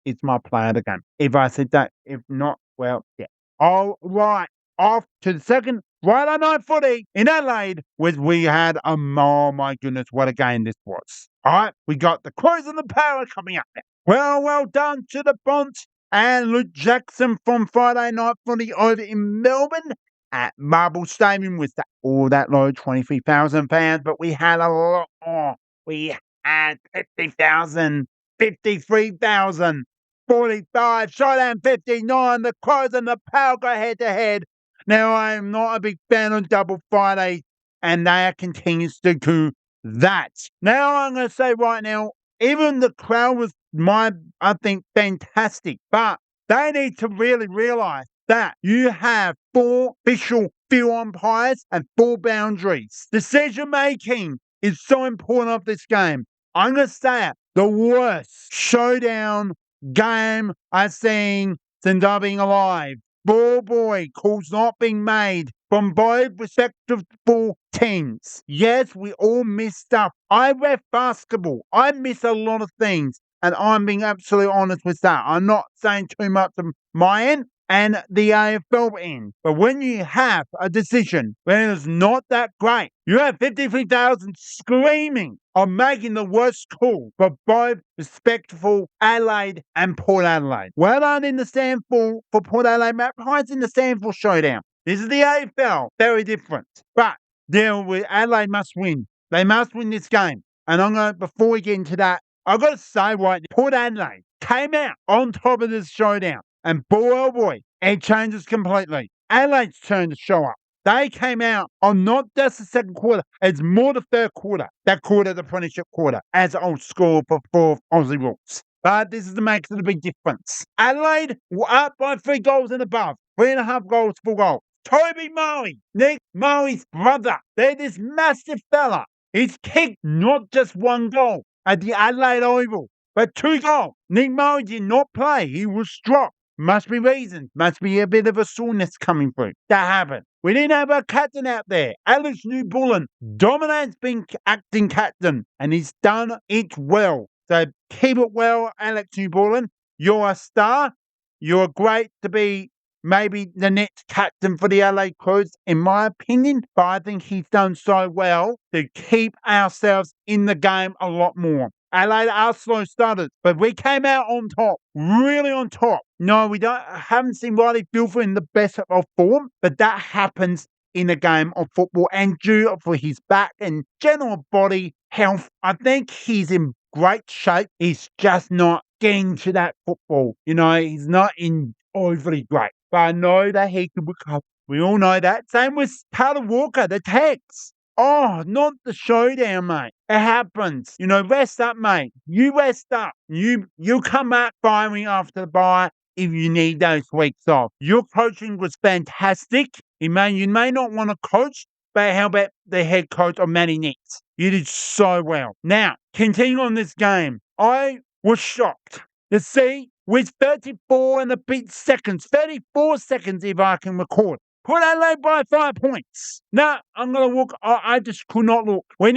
is my player of the game. If I said that, if not, well, yeah. All right, off to the second Friday night footy in Adelaide, where we had oh my goodness, what a game this was. All right, we got the Crows and the Power coming up now. Well done to the Bont and Luke Jackson from Friday night footy over in Melbourne at Marble Stadium with that low 23,000 fans, but we had a lot more. We had 50,000, 53,000, 45, Showdown 59, the Crows and the Power go head to head. Now, I am not a big fan of Double Friday, and they continues to do that. Now, I'm going to say right now, even the crowd was, I think, fantastic, but they need to really realise that you have 4 official field umpires and 4 boundaries. Decision making is so important of this game. I'm going to say it, the worst showdown game I've seen since I've been alive. Ball boy calls not being made from both respectable teams. Yes, we all miss stuff. I ref basketball. I miss a lot of things, and I'm being absolutely honest with that. I'm not saying too much on my end and the AFL end. But when you have a decision when it's not that great, you have 53,000 screaming on making the worst call for both respectful Adelaide and Port Adelaide. Well done in the SANFL for Port Adelaide. Matt Price in the SANFL Showdown. This is the AFL. Very different. But Adelaide must win. They must win this game. And before we get into that, I've got to say right now, Port Adelaide came out on top of this showdown. And boy, it changes completely. Adelaide's turn to show up. They came out on not just the second quarter, it's more the third quarter. That quarter, the premiership quarter, as I'll score for Aussie rules. But this is the makes it a big difference. Adelaide were up by 3 goals and above. 3.5 goals, 4 goals. Toby Murray, Nick Murray's brother. They're this massive fella. He's kicked not just 1 goal at the Adelaide Oval, but 2 goals. Nick Murray did not play. He was dropped. Must be reasons. Must be a bit of a soreness coming through. That happened. We didn't have a captain out there. Alex Newbullen dominates being acting captain, and he's done it well. So keep it well, Alex Newbullen. You're a star. You're great to be maybe the next captain for the LA Crows, in my opinion. But I think he's done so well to keep ourselves in the game a lot more. Adelaide are slow starters, but we came out on top, really on top. No, haven't seen Riley Filfer in the best of form, but that happens in a game of football, and due for his back and general body health, I think he's in great shape. He's just not getting to that football. He's not in overly great, but I know that he could recover. We all know that. Same with Tyler Walker, the Tex. Oh, not the showdown, mate. It happens. Rest up, mate. You rest up. You come back firing after the bye if you need those weeks off. Your coaching was fantastic. You may not want to coach, but how about the head coach of Matty Nix? You did so well. Now, continuing on this game, I was shocked to see with 34 and a bit seconds, 34 seconds if I can record, Port Adelaide by 5 points. Now, I'm going to look. I just could not look. When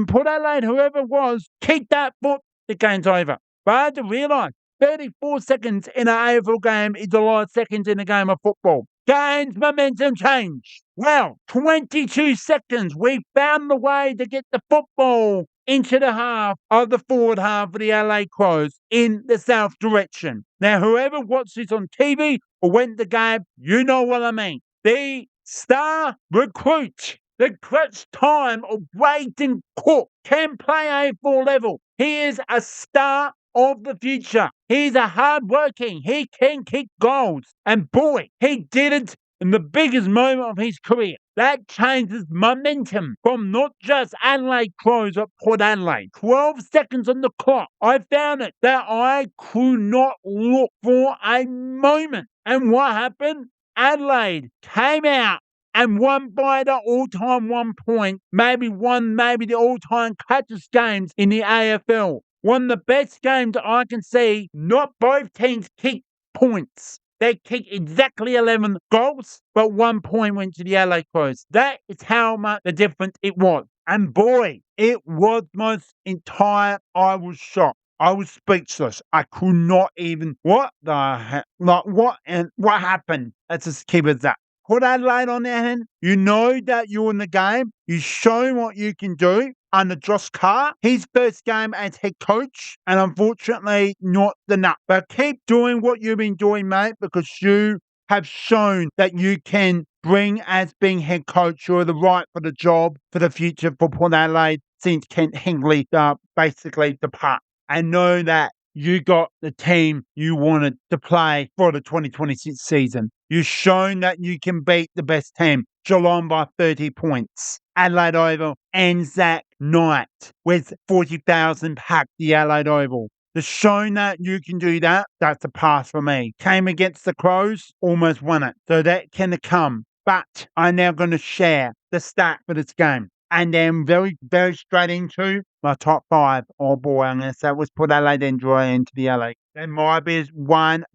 Port Adelaide, whoever it was, kicked that foot, the game's over. But I had to realise 34 seconds in an AFL game is a lot of seconds in a game of football. Gains momentum change. Well, 22 seconds. We found the way to get the football into the half of the forward half of the LA Crows in the south direction. Now, whoever watched this on TV or went to the game, you know what I mean. The star recruit, the clutch time of Braden Cook, can play A4 level. He is a star of the future. He's a hard-working. He can kick goals. And boy, he didn't in the biggest moment of his career. That changes momentum from not just Adelaide Crows at Port Adelaide. 12 seconds on the clock. I found it that I could not look for a moment. And what happened? Adelaide came out and won by the all-time 1 point, maybe the all-time catches games in the AFL. One of the best games I can see. Not both teams kicked points. They kicked exactly 11 goals, but 1 point went to the Adelaide Crows. That is how much the difference it was. And boy, it was most entire. I was shocked. I was speechless. I could not even. What the heck? Like, what happened? Let's just keep it that. Put Adelaide on their hand. You know that you're in the game. You show what you can do under Josh Carr. His first game as head coach, and unfortunately not the nut. But keep doing what you've been doing, mate, because you have shown that you can bring as being head coach. You're the right for the job for the future for Port Adelaide since Kent Hingley basically depart. And know that you got the team you wanted to play for the 2026 season. You've shown that you can beat the best team, Geelong, by 30 points. Adelaide Oval ends that night with 40,000 packed the Adelaide Oval. The shown that you can do that, that's a pass for me. Came against the Crows, almost won it. So that can come. But I'm now going to share the stat for this game. And then very, very straight into my top 5. Oh boy, I'm going to say it was Port Adelaide and draw into the LA. There might be one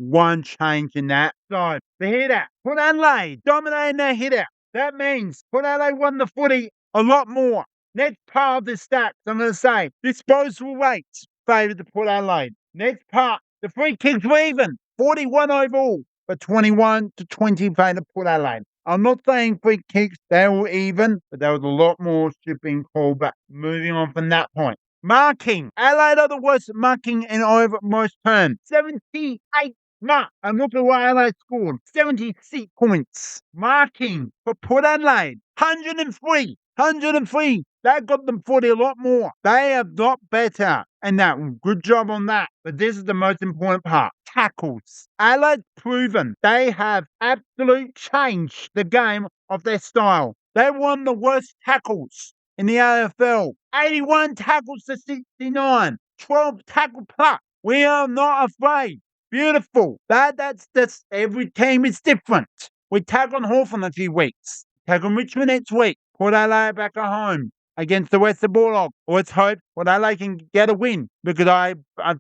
change in that. So, the hit-out. Port Adelaide dominating their hit-out. That means Port Adelaide won the footy a lot more. Next part of the stats, I'm going to say, disposal rates favoured the Port Adelaide. Next part, the free kicks were even. 41 overall, but 21-20 favoured Port Adelaide. I'm not saying free kicks, they were even, but there was a lot more shipping called back. Moving on from that point. Marking. Adelaide are the worst marking in over most terms. 78 marks. And look at what Adelaide scored. 76 points. Marking for Port Adelaide. 103. 103. That got them 40 a lot more. They have got better. And that, good job on that. But this is the most important part. Tackles. Adelaide's proven they have absolutely changed the game of their style. They won the worst tackles in the AFL. 81 tackles to 69. 12 tackle plus. We are not afraid. Beautiful. That's every team is different. We tag on Hawthorn in a few weeks. Tag on Richmond next week. Port Adelaide back at home against the Western Bulldogs. Let's hope Port Adelaide can get a win because I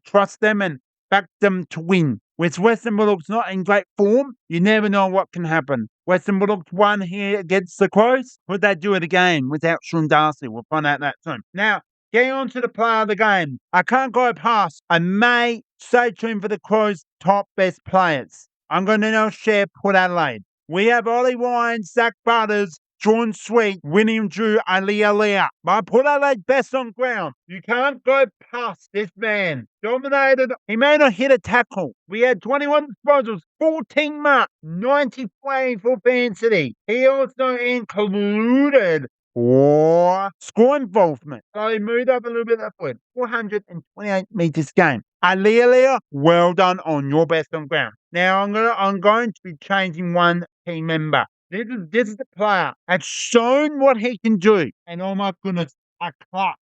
trust them and back them to win. With Western Bulldogs not in great form, you never know what can happen. Western Bulldogs won here against the Crows. Would they do it again without Sean Darcy? We'll find out that soon. Now, getting on to the player of the game. I can't go past. I may stay tuned for the Crows' top best players. I'm going to now share Port Adelaide. We have Ollie Wine, Zach Butters, John Sweet, William Drew, Alea. My Port Adelaide best on ground. You can't go past this man. Dominated. He may not hit a tackle. We had 21 disposals, 14 marks, 90 plays for Vancity. He also included score involvement. So he moved up a little bit upward. 428 metres game. Alea, well done on your best on ground. Now I'm going to be changing one team member. This is the player has shown what he can do. And oh my goodness, a clock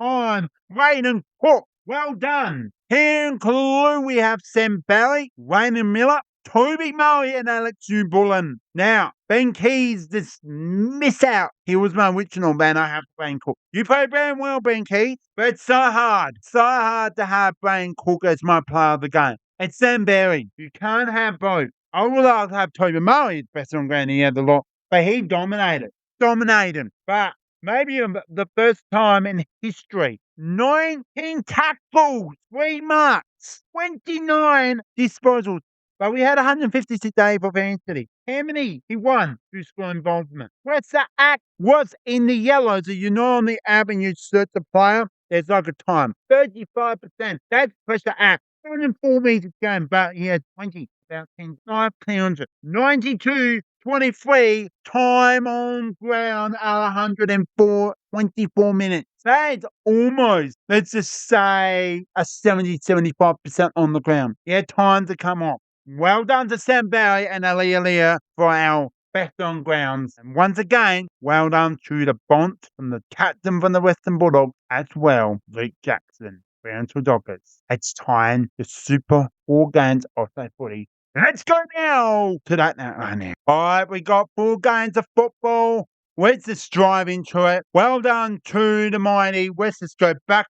time. Raiden Cook, well done. Here in Kilda, we have Sam Bally, Rainen Miller, Toby Murray and Alex Bullen. Now, Ben Keys, this miss out. He was my original man. I have Ben Cook. You played very well, Ben Keys, but it's so hard to have Ben Cook as my player of the game. It's Sam Berry. You can't have both. I would like to have Toby Murray better on ground. He had a lot, but he dominated. But maybe the first time in history, 19 tackles, 3 marks, 29 disposals. But we had 156 days for Vancity. How many? He won through score involvement. Pressure act was in the yellow. So you know on the app and you search the player, there's like a time. 35%. That's pressure act. 104 metres game, but he had 20. About 10, 500. 92, 23, time on ground at 104, 24 minutes. That's almost, let's just say, a 70, 75% on the ground. He had time to come off. Well done to Sam Barry and Aliyah for our best on grounds. And once again, well done to the Bont from the captain from the Western Bulldogs as well, Luke Jackson, Fremantle Dockers. It's time to Super 4 games of that footy. Let's go now to that now. All right, we got 4 games of football. Let's just drive into it. Well done to the mighty. Let's just go back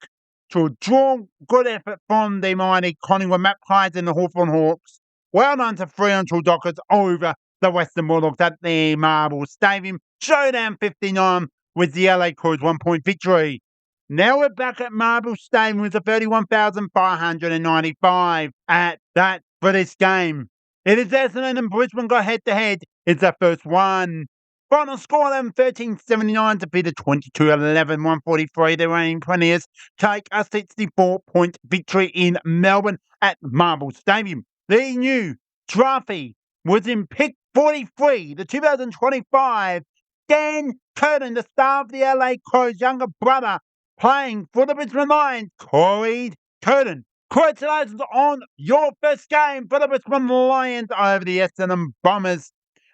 to a draw. Good effort from the mighty Collingwood Magpies and the Hawthorn Hawks. Well done to Fremantle Dockers over the Western Bulldogs at the Marble Stadium. Showdown 59 with the LA Crews 1-point victory. Now we're back at Marble Stadium with a 31,595 at that for this game. It is Essendon and Brisbane go head-to-head. It's the first one. Final score 13-79 to be the 22-11, 143. The reigning premiers take a 64-point victory in Melbourne at Marble Stadium. The new trophy was in pick 43, the 2025. Dan Curtin, the star of the LA Crows' younger brother, playing for the Brisbane Lions. Corey Curtin. Congratulations on your first game for the Brisbane Lions over the Essendon Bombers.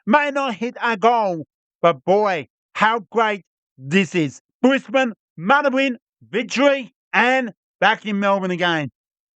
May not hit a goal, but boy, how great this is. Brisbane, mother win, victory, and back in Melbourne again.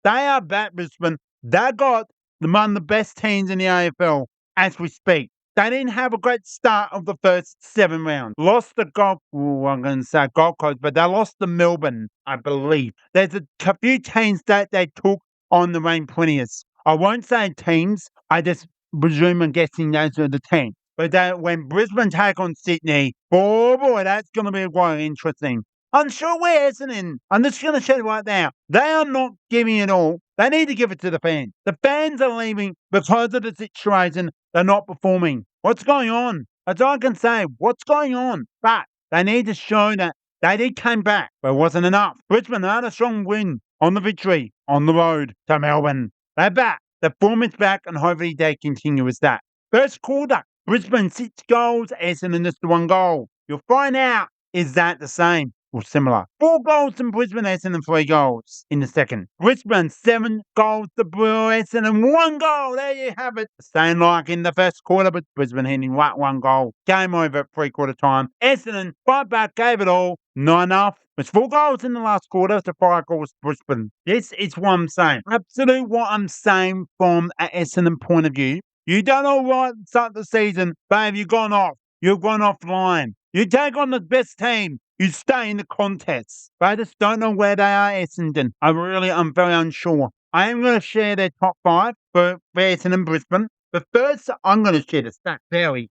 They are back, Brisbane. They got one of the best teams in the AFL as we speak. They didn't have a great start of the first 7 rounds. Lost the Gold Coast, but they lost to Melbourne, I believe. There's a few teams that they took on the reigning premiers. I won't say teams. I just presume and guessing those are the teams. But when Brisbane take on Sydney, oh boy, that's going to be quite interesting. I'm sure we're Essendon. I'm just going to tell you right now, they are not giving it all. They need to give it to the fans. The fans are leaving because of the situation. They're not performing. What's going on? That's all I can say. What's going on? But they need to show that they did come back, but it wasn't enough. Brisbane had a strong win on the victory on the road to Melbourne. They're back. The form is back, and hopefully they continue with that. First quarter, Brisbane 6 goals, Essendon just 1 goal. You'll find out, is that the same or similar? 4 goals in Brisbane, Essendon 3 goals in the second. Brisbane 7 goals to Essendon 1 goal. There you have it. Same like in the first quarter, but Brisbane hitting 1 goal. Game over at 3-quarter time. Essendon fight back, gave it all. Not enough. It's 4 goals in the last quarter to 5 goals to Brisbane. This is what I'm saying. Absolute what I'm saying from an Essendon point of view. You done all right at the start of the season, but have you gone off? You've gone offline. You take on the best team. You stay in the contest. But I just don't know where they are, Essendon. I'm very unsure. I am going to share their top 5 for Essendon Brisbane. But first, I'm going to share the stats. Very.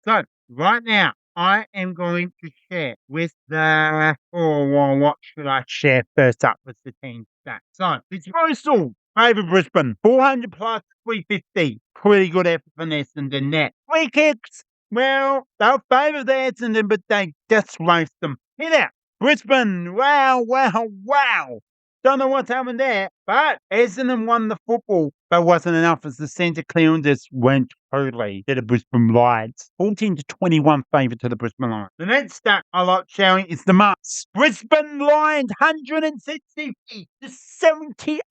So, right now, I am going to share with what should I share first up with the team stats? So, it's Bristol. Favourite Brisbane, 400 plus 350. Pretty good effort from Essendon net. Free kicks, well, they'll favour the Essendon, but they just roast them. Hit out. Brisbane, wow. Don't know what's happened there, but Essendon won the football, but wasn't enough as the centre clearances went totally to the Brisbane Lions. 14-21 favour to the Brisbane Lions. The next stat I like sharing is the marks. Brisbane Lions, 160 to 78.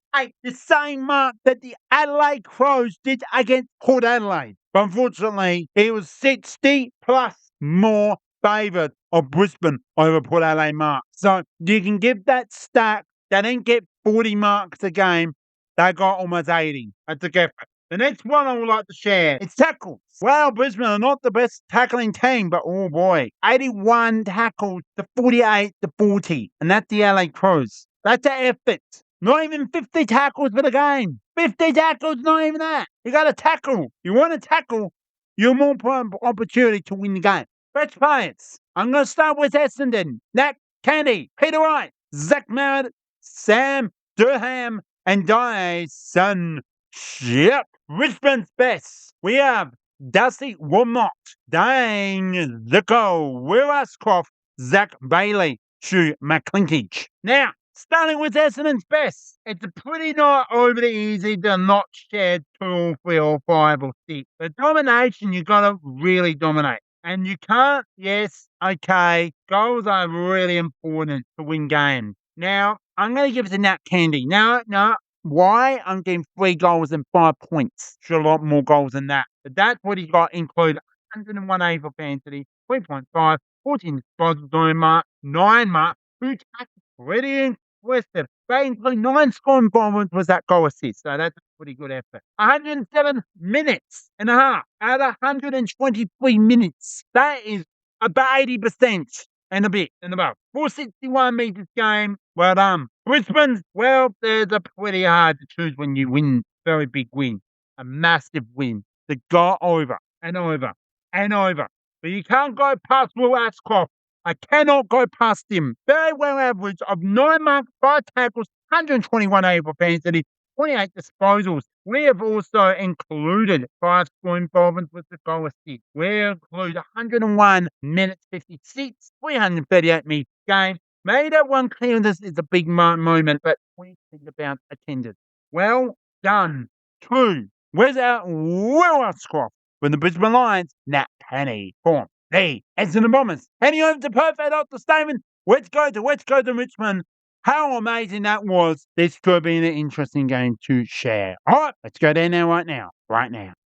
The same mark that the Adelaide Crows did against Port Adelaide. But unfortunately, it was 60 plus more favoured of Brisbane over Port Adelaide mark. So you can give that stat. They didn't get 40 marks a game. They got almost 80. That's a effort. The next one I would like to share is tackles. Well, Brisbane are not the best tackling team, but oh boy, 81 tackles to 48 to 40. And that's the LA Crows. That's an effort. Not even 50 tackles for the game. 50 tackles, not even that. You got to tackle. You want to tackle, you're more opportunity to win the game. Best players. I'm going to start with Essendon. Nat Candy, Peter Wright, Zach Merritt, Sam Durham, and Dyson Ship. Brisbane's best. We have Dusty Wilmot, Dane Zico, Will Ashcroft, Zach Bailey, Shu McClinkage. Now, starting with Essendon's best, it's a pretty not overly easy to not share 2, 3, or 5 or 6. The domination, you got to really dominate. And you can't, yes, okay, goals are really important to win games. Now, I'm going to give it to Nat Candy. No, Why? I'm getting 3 goals and 5 points. Sure, a lot more goals than that. But that's what he got, include 101 A for fantasy, 3.5, 14 disposals, 9 marks, 2 tackles. Pretty impressive. They include 9 scoring involvements was that goal assist. So that's a pretty good effort. 107 minutes and a half out of 123 minutes. That is about 80% and a bit and above. 461 metres game. Well done. Brisbane, well, there's a pretty hard to choose when you win. Very big win. A massive win. To go over and over and over. But you can't go past Will Ashcroft. I cannot go past him. Very well average of 9 marks, 5 tackles, 121 A for fantasy, 28 disposals. We have also included 5 scoring involvements with the goal assist. We include 101 minutes 56, 338 metres game. Maybe that one clearance is a big moment, but we think about attendance. Well done. 2. Where's our Will Ashcroft? When the Brisbane Lions, Nat Penny form. The Essendon Bombers heading over to Perth at the statement. Let's go to Richmond. How amazing that was. This could be an interesting game to share. All right, let's go there now, right now.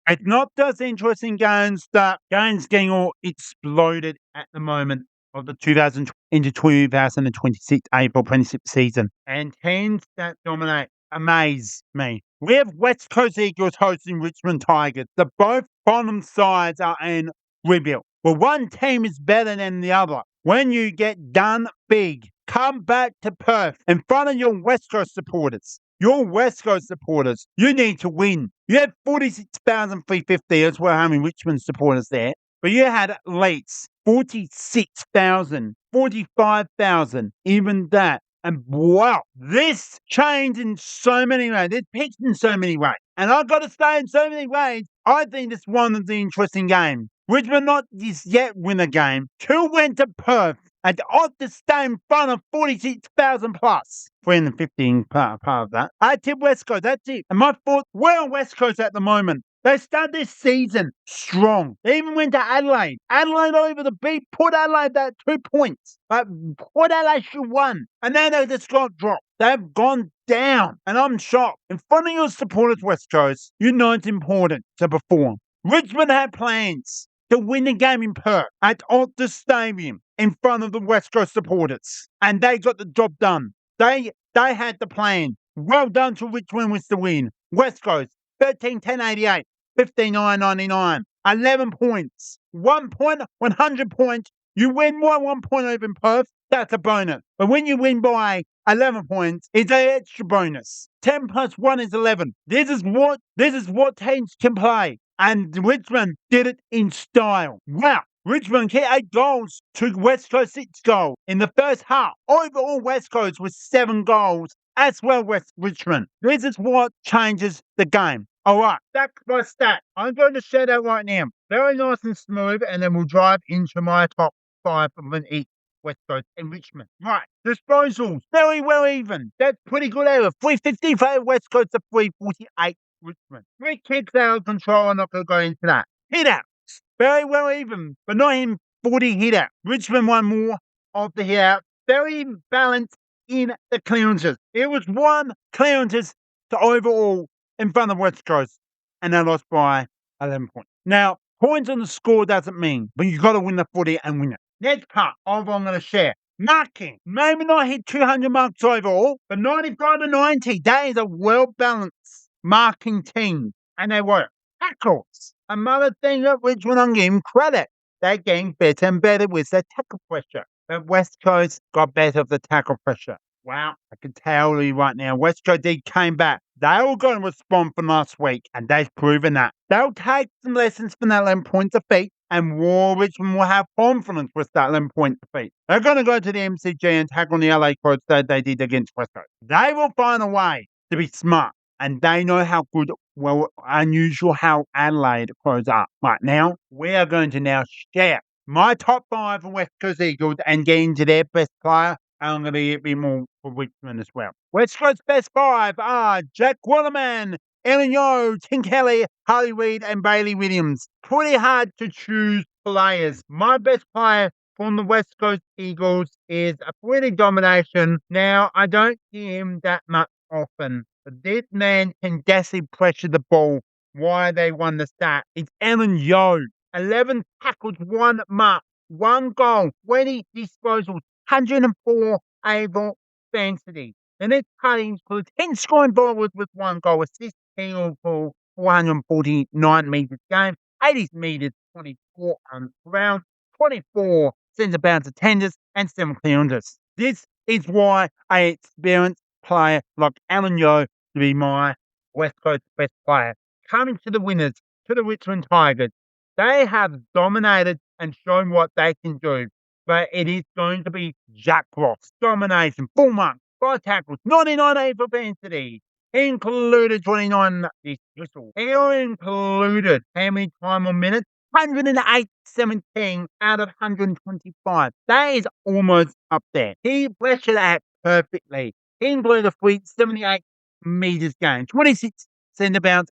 It's not just interesting games, that games getting all exploded at the moment of the 2026 April Premiership season. And teams that dominate amaze me. We have West Coast Eagles hosting Richmond Tigers. The both bottom sides are in rebuild. Well, one team is better than the other. When you get done big, come back to Perth in front of your West Coast supporters. Your West Coast supporters, you need to win. You had 46,350 as well, how many Richmond supporters there. But you had at least 46,000, 45,000, even that. And wow, this changed in so many ways. It picked in so many ways. And I've got to say, in so many ways, I think this one of the interesting games. Richmond not just yet win a game. 2 went to Perth and ought to stay in front of 46,000 plus. 315 part of that. I tip West Coast, that's it. And my thoughts, we're on West Coast at the moment. They start this season strong. They even went to Adelaide. Adelaide over the beat. Port Adelaide that 2 points. But Port Adelaide should won. And now they just got dropped. They've gone down. And I'm shocked. In front of your supporters, West Coast, you know it's important to perform. Richmond had plans to win the game in Perth at Optus Stadium in front of the West Coast supporters. And they got the job done. They had the plan. Well done to Richmond with the win. West Coast, 13-10-88. 59.99, 11 points, 1 point, 100 points. You win by 1 point over in Perth, that's a bonus. But when you win by 11 points, it's an extra bonus. 10 plus 1 is 11. This is what teams can play. And Richmond did it in style. Wow. Richmond hit 8 goals to West Coast 6 goals in the first half. Overall, West Coast was 7 goals as well with Richmond. This is what changes the game. All right, stat by stat. I'm going to share that right now. Very nice and smooth, and then we'll drive into my top 5 from each West Coast and Richmond. Right, disposals, very well even. That's pretty good error. 350 for West Coast to 348 Richmond. 3 kicks out of control. I'm not going to go into that. Hit outs, very well even, but not in 40 hit out. Richmond won more of the hit out. Very balanced in the clearances. It was 1 clearances to overall in front of West Coast, and they lost by 11 points. Now, points on the score doesn't mean, but you've got to win the footy and win it. Next part of I'm going to share. Marking. Maybe not hit 200 marks overall, but 95 to 90. That is a well-balanced marking team, and they were. Tackles. Another thing that Richmond, I'm giving credit. They're getting better and better with their tackle pressure. But West Coast got better of the tackle pressure. Wow, I can tell you right now, West Coast came back. They were going to respond from last week, and they've proven that. They'll take some lessons from that 11 point defeat, and Richmond will have confidence with that 11 point defeat. They're going to go to the MCG and tackle the LA Crows that they did against West Coast. They will find a way to be smart, and they know how good, well, unusual how Adelaide Crows are. Right now, we are going to now share my top 5 for West Coast Eagles and get into their best player. I'm going to get a bit more for Richmond as well. West Coast best 5 are Jack Waterman, Ellen Yo, Tim Kelly, Harley Reid, and Bailey Williams. Pretty hard to choose players. My best player from the West Coast Eagles is a pretty domination. Now, I don't give him that much often. But this man can definitely pressure the ball. Why they won the stat? It's Ellen Yo. 11 tackles, 1 mark, 1 goal, 20 disposals, 104 able density. The next party includes 10 scoring forwards with 1 goal assist, 10 for 449 metres game, 80 metres, 24 on ground, 24 centre bounce attenders, and 7 clearances. This is why I experienced player like Alan Yo to be my West Coast best player. Coming to the winners, to the Richmond Tigers, they have dominated and shown what they can do. But it is going to be Jack Ross. Domination, 4 marks, 5 tackles, 99 A propensity. He included 29 dismissals. He included how many time or minutes? 108.17 out of 125. That is almost up there. He pressured that perfectly. He included a free 78 metres game, 26 centre bounce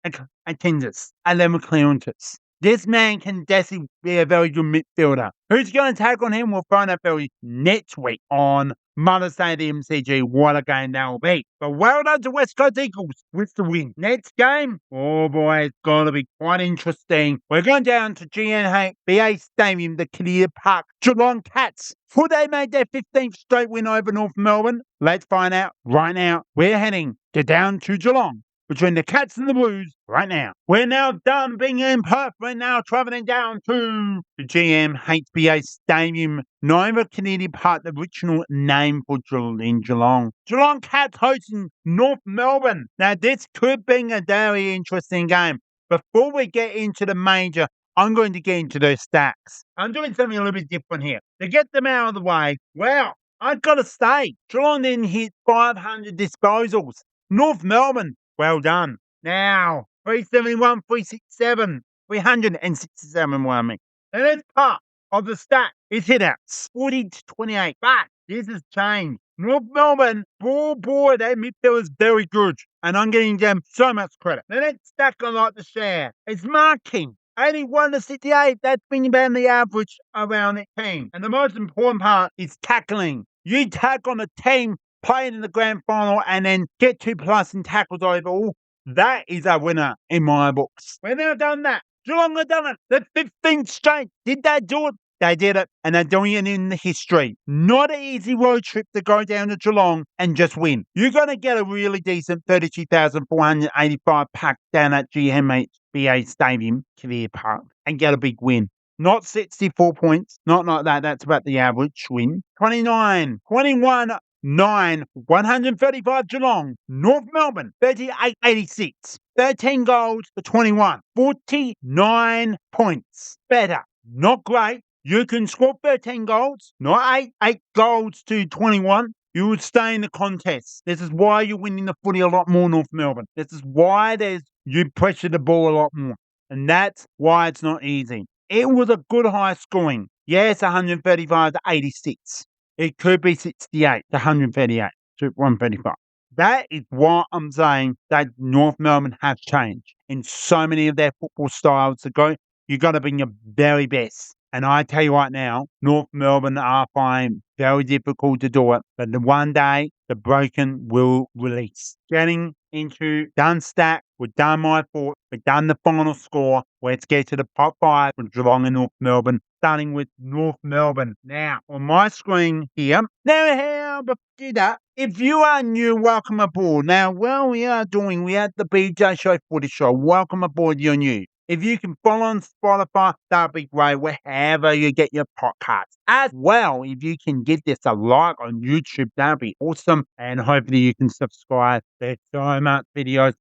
attenders, 11 clearances. This man can definitely be a very good midfielder. Who's going to take on him? We'll find out next week on Mother's Day at the MCG. What a game that will be. But well done to West Coast Eagles with the win. Next game, oh boy, it's going to be quite interesting. We're going down to GNHBA Stadium, the Kilda Park. Geelong Cats. Could they make their 15th straight win over North Melbourne? Let's find out right now. We're heading down to Geelong. Between the Cats and the Blues right now. We're now done being in Perth. We're now travelling down to the GMHBA Stadium, Nova Canadian Park, the original name for Geelong. Geelong Cats hosting North Melbourne. Now, this could be a very interesting game. Before we get into the major, I'm going to get into those stats. I'm doing something a little bit different here. To get them out of the way, well, I've got to say, Geelong didn't hit 500 disposals. North Melbourne, well done. Now, 371, 367, 367, what I mean. The next part of the stat is hit outs, 40 to 28. But this has changed. North Melbourne, boy, their midfield is very good. And I'm giving them so much credit. The next stat I'd like to share is marking. 81 to 68. That's been about the average around the team. And the most important part is tackling. You tackle on a team playing in the grand final and then get 2+ in tackles overall, that is a winner in my books. We've now done that. Geelong have done it. The 15th straight. Did they do it? They did it, and they're doing it in the history. Not an easy road trip to go down to Geelong and just win. You're going to get a really decent 32,485 pack down at GMHBA Stadium, Kilda Park, and get a big win. Not 64 points, not like that. That's about the average win. 29, 21, 9, 135 Geelong. North Melbourne, 38.86. 13 goals to 21. 49 points. Better. Not great. You can score 13 goals, not 8 goals to 21. You would stay in the contest. This is why you're winning the footy a lot more, North Melbourne. This is why you pressure the ball a lot more. And that's why it's not easy. It was a good high scoring. Yes, 135 to 86. It could be 68 to 138 to 135. That is why I'm saying that North Melbourne have changed in so many of their football styles to go. You've got to bring your very best. And I tell you right now, North Melbourne are finding very difficult to do it. But the one day, the broken will release. Getting into done stat, we've done my thought, we've done the final score. Let's get to the top 5 for Geelong and North Melbourne, starting with North Melbourne. Now, on my screen here, now before that, if you are new, welcome aboard. Now, we are at the BJ Show Footy Show. Welcome aboard, you're new. If you can follow on Spotify, that'd be great, wherever you get your podcasts. As well, if you can give this a like on YouTube, that'd be awesome. And hopefully you can subscribe. There's so much videos,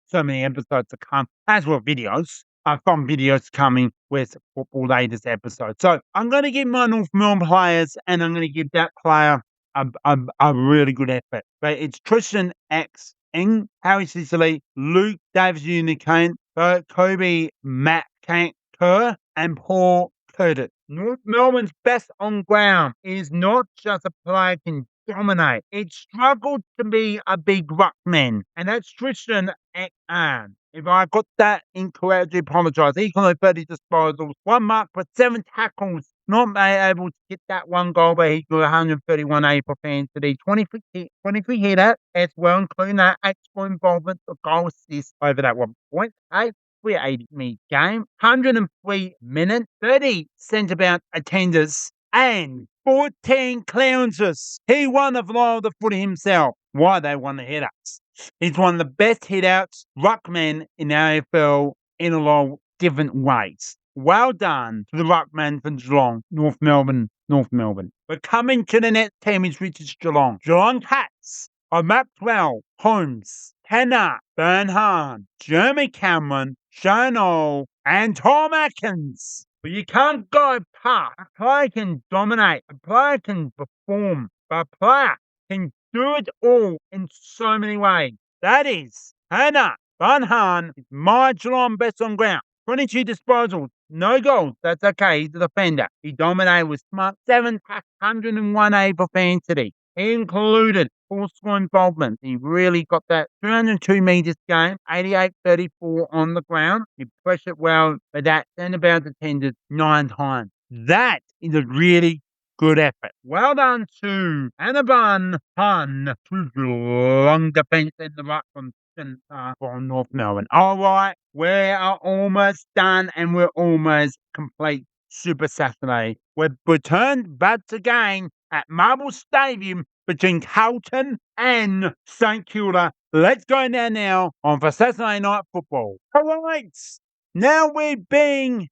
so many episodes to come, as well videos. Fun videos coming with football latest episodes. So I'm going to give my North Melbourne players, and I'm going to give that player a really good effort. But it's Tristan X, Harry Sicily, Luke Davis Unicane, Kobe Matt Kerr, and Paul Curtis. North Melbourne's best on ground is not just a player can dominate. It struggled to be a big ruckman, and that's Tristan Ekman. If I got that incorrect, I apologise. He can 30 disposals, 1 mark for 7 tackles, not able to get that one goal, but he got 131 A for fans today. 23 hitter as well, including that extra involvement for goal assist over that 1.8. 380 game, 103 minutes, 30 centre-bound attenders, and 14 clearances. He won the fly of the footy himself. Why they won the hit-outs? He's one of the best hit-outs ruckmen in the AFL in a lot of different ways. Well done to the ruckman from Geelong, North Melbourne. We're coming to the next team, which is Geelong. Geelong Cats are Maxwell, Holmes, Tanner, Bernhard, Jeremy Cameron, Shane Owl, and Tom Atkins. But you can't go past. A player can dominate. A player can perform. But a player can do it all in so many ways. That is, Tanner Bernhard is my Geelong best on ground. 22 disposals, no goals. That's okay. He's a defender. He dominated with smart 7 packs, 101 A for fantasy. He included full score involvement. He really got that 202 metres game, 88-34 on the ground. He pressured well, but that centre-bound attended 9 times. That is a really good effort. Well done to Anaban Hun, to Geelong defence in the ruck from North Melbourne. All right, we are almost done and we're almost complete Super Saturday. We've returned back again at Marble Stadium between Carlton and St Kilda. Let's go now on for Saturday Night Football. All right, now we're being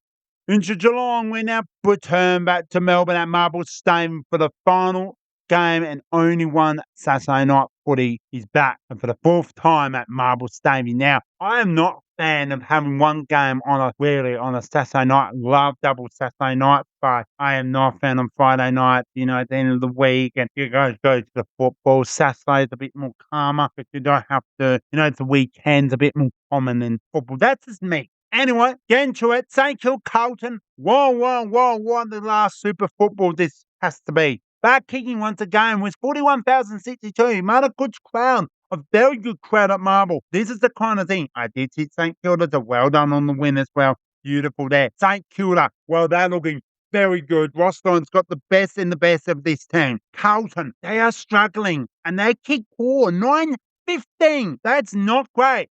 into Geelong. We now return back to Melbourne at Marble Stadium for the final game and only one Saturday night footy is back, and for the 4th time at Marble Stadium. Now, I am not a fan of having one game on a Saturday night. Love double Saturday night, but I am not a fan on Friday night, at the end of the week, and you guys go to the football. Saturday's a bit more calmer, but you don't have to, the weekend's a bit more common than football. That's just me. Anyway, get into it. St Kilda Carlton. What the last Super Football this has to be. Back kicking once again was 41,062. Made a good crowd. A very good crowd at Marble. This is the kind of thing. I did see St Kilda. So well done on the win as well. Beautiful there. St Kilda. Well, they're looking very good. Rossline's got the best in the best of this team. Carlton, they are struggling. And they kick poor. 9-15. That's not great.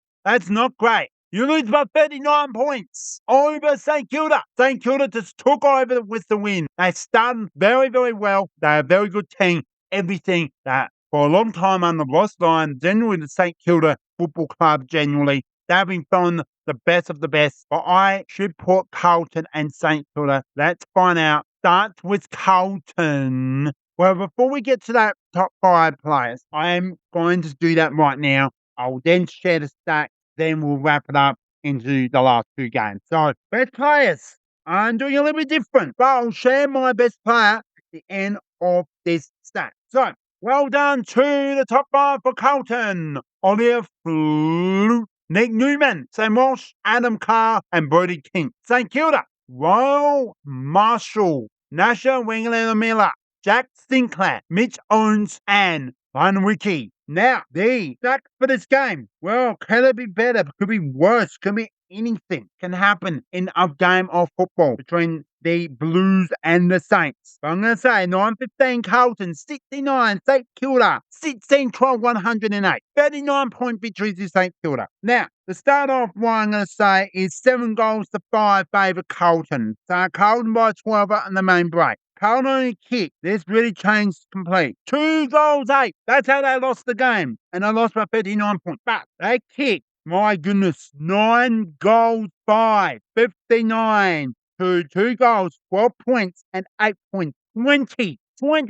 You lose by 39 points over St Kilda. St Kilda just took over with the win. They started very, very well. They're a very good team. Everything that for a long time under Rossline, generally the St Kilda Football Club, they've been throwing the best of the best. But I should put Carlton and St Kilda. Let's find out. Start with Carlton. Well, before we get to that top 5 players, I am going to do that right now. I'll then share the stats. Then we'll wrap it up into the last 2 games. So, best players. I'm doing a little bit different, but I'll share my best player at the end of this stat. So, well done to the top 5 for Carlton. Olivia Flute, Nick Newman, Sam Walsh, Adam Carr, and Brody King. St Kilda, Royal Marshall, Nasha Wingler, Jack Sinclair, Mitch Owens, and Ryan Wiki. Now, the stats for this game. Well, can it be better? Could be worse. Could be anything. Can happen in a game of football between the Blues and the Saints. But I'm going to say 9-15 Carlton, 69 St Kilda, 16-12 108. 39-point victories to St Kilda. Now, to start off, what I'm going to say is 7-5 favour Carlton. So Carlton by 12 in the main break. Carlton only kick. This really changed complete. 2-8. That's how they lost the game. And they lost by 39 points. But they kicked. My goodness. 9-5. 59 to 2 goals, 12 points, and 8 points. 20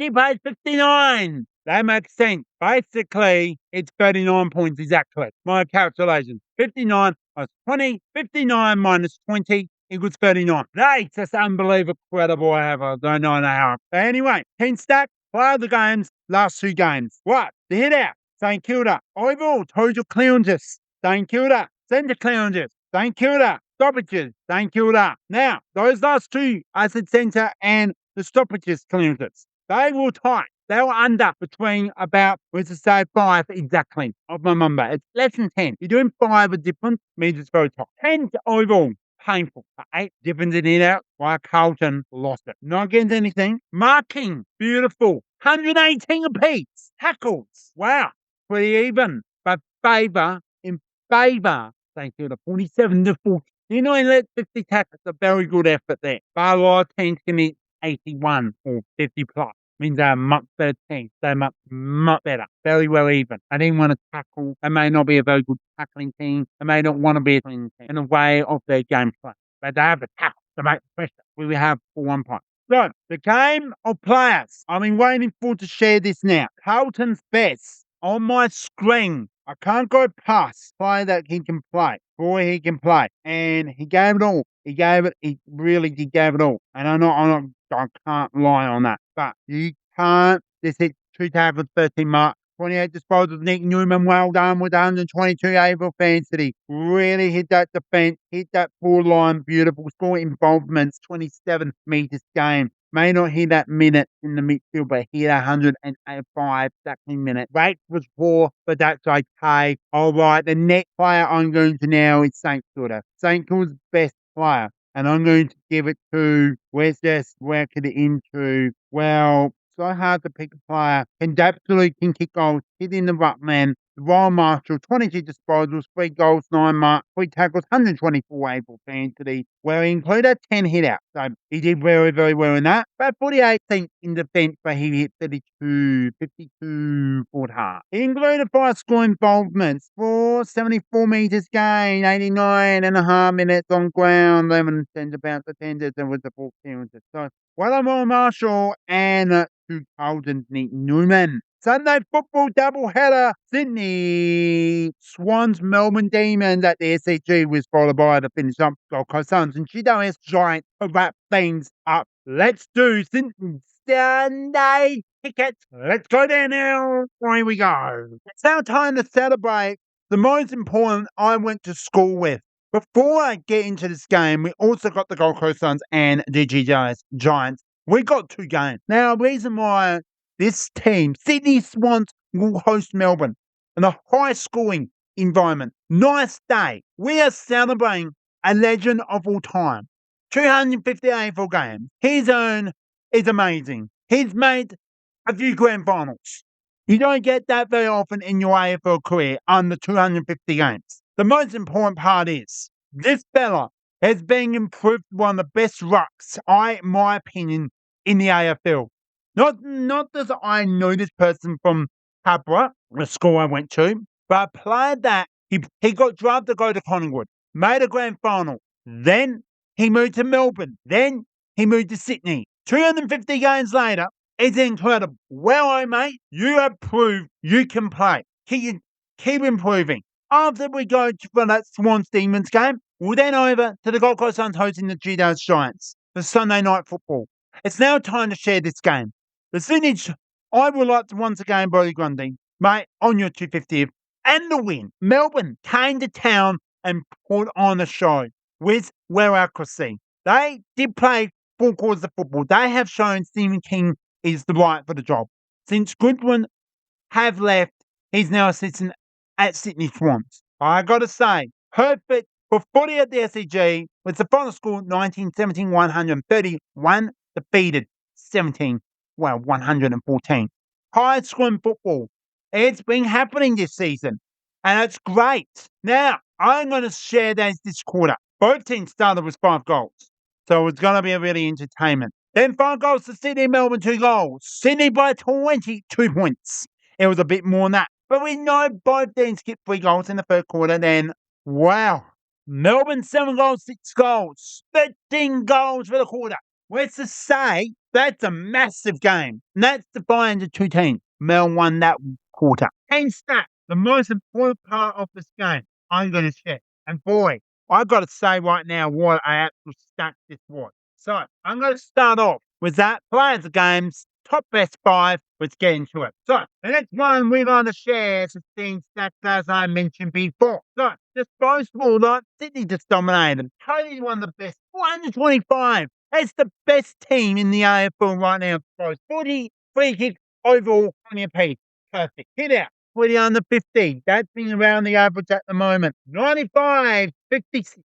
by 59. That makes sense. Basically, it's 39 points exactly. My calculations. 59 plus 20. 59 minus 20. Equals 39. That's just unbelievable, incredible. I don't know how. But anyway, 10 stack, play of the games, last 2 games. What? The hit out, St Kilda. Overall, total clearances, St Kilda. Centre clearances, St Kilda. Stoppages, St Kilda. Now, those last 2, I said centre and the stoppages clearances. They were tight. They were under between about, let's just say 5 exactly of my number. It's less than 10. You're doing 5 a difference, means it's very tight. 10 overall. painful. The 8 different in it out, while Carlton lost it. Not against anything. Marking, beautiful. 118 apiece. Tackles, wow, pretty even. But in favour, thank you, the 47 to 40. You know, he let 50 tackles, a very good effort there. But a lot of teams can hit 81 or 50 plus. Means they're a much better team. They're much better. Very well even. I didn't want to tackle. They may not be a very good tackling team. They may not want to be a tackling team in a way of their gameplay. But they have the tackle to make the pressure. We have for 1 point. So, the game of players. I've been waiting for to share this now. Carlton's best on my screen. I can't go past player that he can play. Boy, he can play. And he gave it all. He really did give it all. And I can't lie on that. But you can't. This hit 2 tackles, 13 mark. 28 disposals. Nick Newman, well done with 122 able fancy. Really hit that defence, hit that forward line, beautiful. Score involvements, 27 metres game. May not hit that minute in the midfield, but hit 105 tackling minute. Rate was poor, but that's okay. All right, the next player I'm going to now is St Kilda. St Kilda's best player. And I'm going to give it to, where's this, where could it into? Well, so hard to pick a player. Absolutely can kick goals, hit in the ruckman. Royal Marshall, 22 disposals, 3 goals, 9 marks, 3 tackles, 124 able for Anthony, where he included 10 hit outs. So he did very, very well in that. But 48th in defence, but he hit 52 foot hard. He included 5 score involvements, 74 metres gain, 89.5 minutes on ground, 11 centre bounce attendance, and with the 4 clearances. So, well done, Royal Marshall, and to Carlton's Nick Newman. Sunday football doubleheader. Sydney Swans, Melbourne Demons at the SCG was followed by the finish up Gold Coast Suns and GWS Giants to wrap things up. Let's do Sunday tickets. Let's go there now. Here we go. It's now time to celebrate the most important I went to school with. Before I get into this game, we also got the Gold Coast Suns and the GWS Giants. We got 2 games. Now, the reason why this team, Sydney Swans, will host Melbourne in a high-scoring environment. Nice day. We are celebrating a legend of all time. 250 AFL games. His own is amazing. He's made a few grand finals. You don't get that very often in your AFL career under 250 games. The most important part is this fella has been improved one of the best rucks, in my opinion, in the AFL. Not that I know this person from Cabra, the school I went to, but a player that he got drafted to go to Collingwood, made a grand final. Then he moved to Melbourne. Then he moved to Sydney. 250 games later, it's incredible. Well, mate, you have proved you can play. Keep improving. After we go for that Swans Demons game, we'll then over to the Gold Coast Suns hosting the GWS Giants for Sunday night football. It's now time to share this game. The Sydney, I would like to once again, Brody Grundy, mate, on your 250th, and the win. Melbourne came to town and put on a show with accuracy. They did play 4 quarters of football. They have shown Stephen King is the right for the job. Since Goodwin have left, he's now assistant at Sydney Swans. I got to say, perfect for footy at the SCG with the final score 131 defeated 114. High scoring football. It's been happening this season, and it's great. Now, I'm going to share this quarter. Both teams started with 5 goals, so it's going to be a really entertainment. Then 5 goals to Sydney, Melbourne 2 goals. Sydney by 22 points. It was a bit more than that. But we know both teams skipped 3 goals in the first quarter. Then, wow. Melbourne 7 goals, 6 goals. 13 goals for the quarter. Let's just say that's a massive game. And that's defined into 2 teams. Mel won that quarter. And stat, the most important part of this game, I'm going to share. And boy, I've got to say right now what a absolute stat this was. So, I'm going to start off with that. Players of games, top best 5. Let's get into it. So, the next one we're going to share is the things that, as I mentioned before. So, disposable, like Sydney just dominated. Totally one of the best. 425. That's the best team in the AFL right now. 40 free kicks overall, 20 apiece. Perfect. Hit out. 20 under 50. That's been around the average at the moment. 95, 56.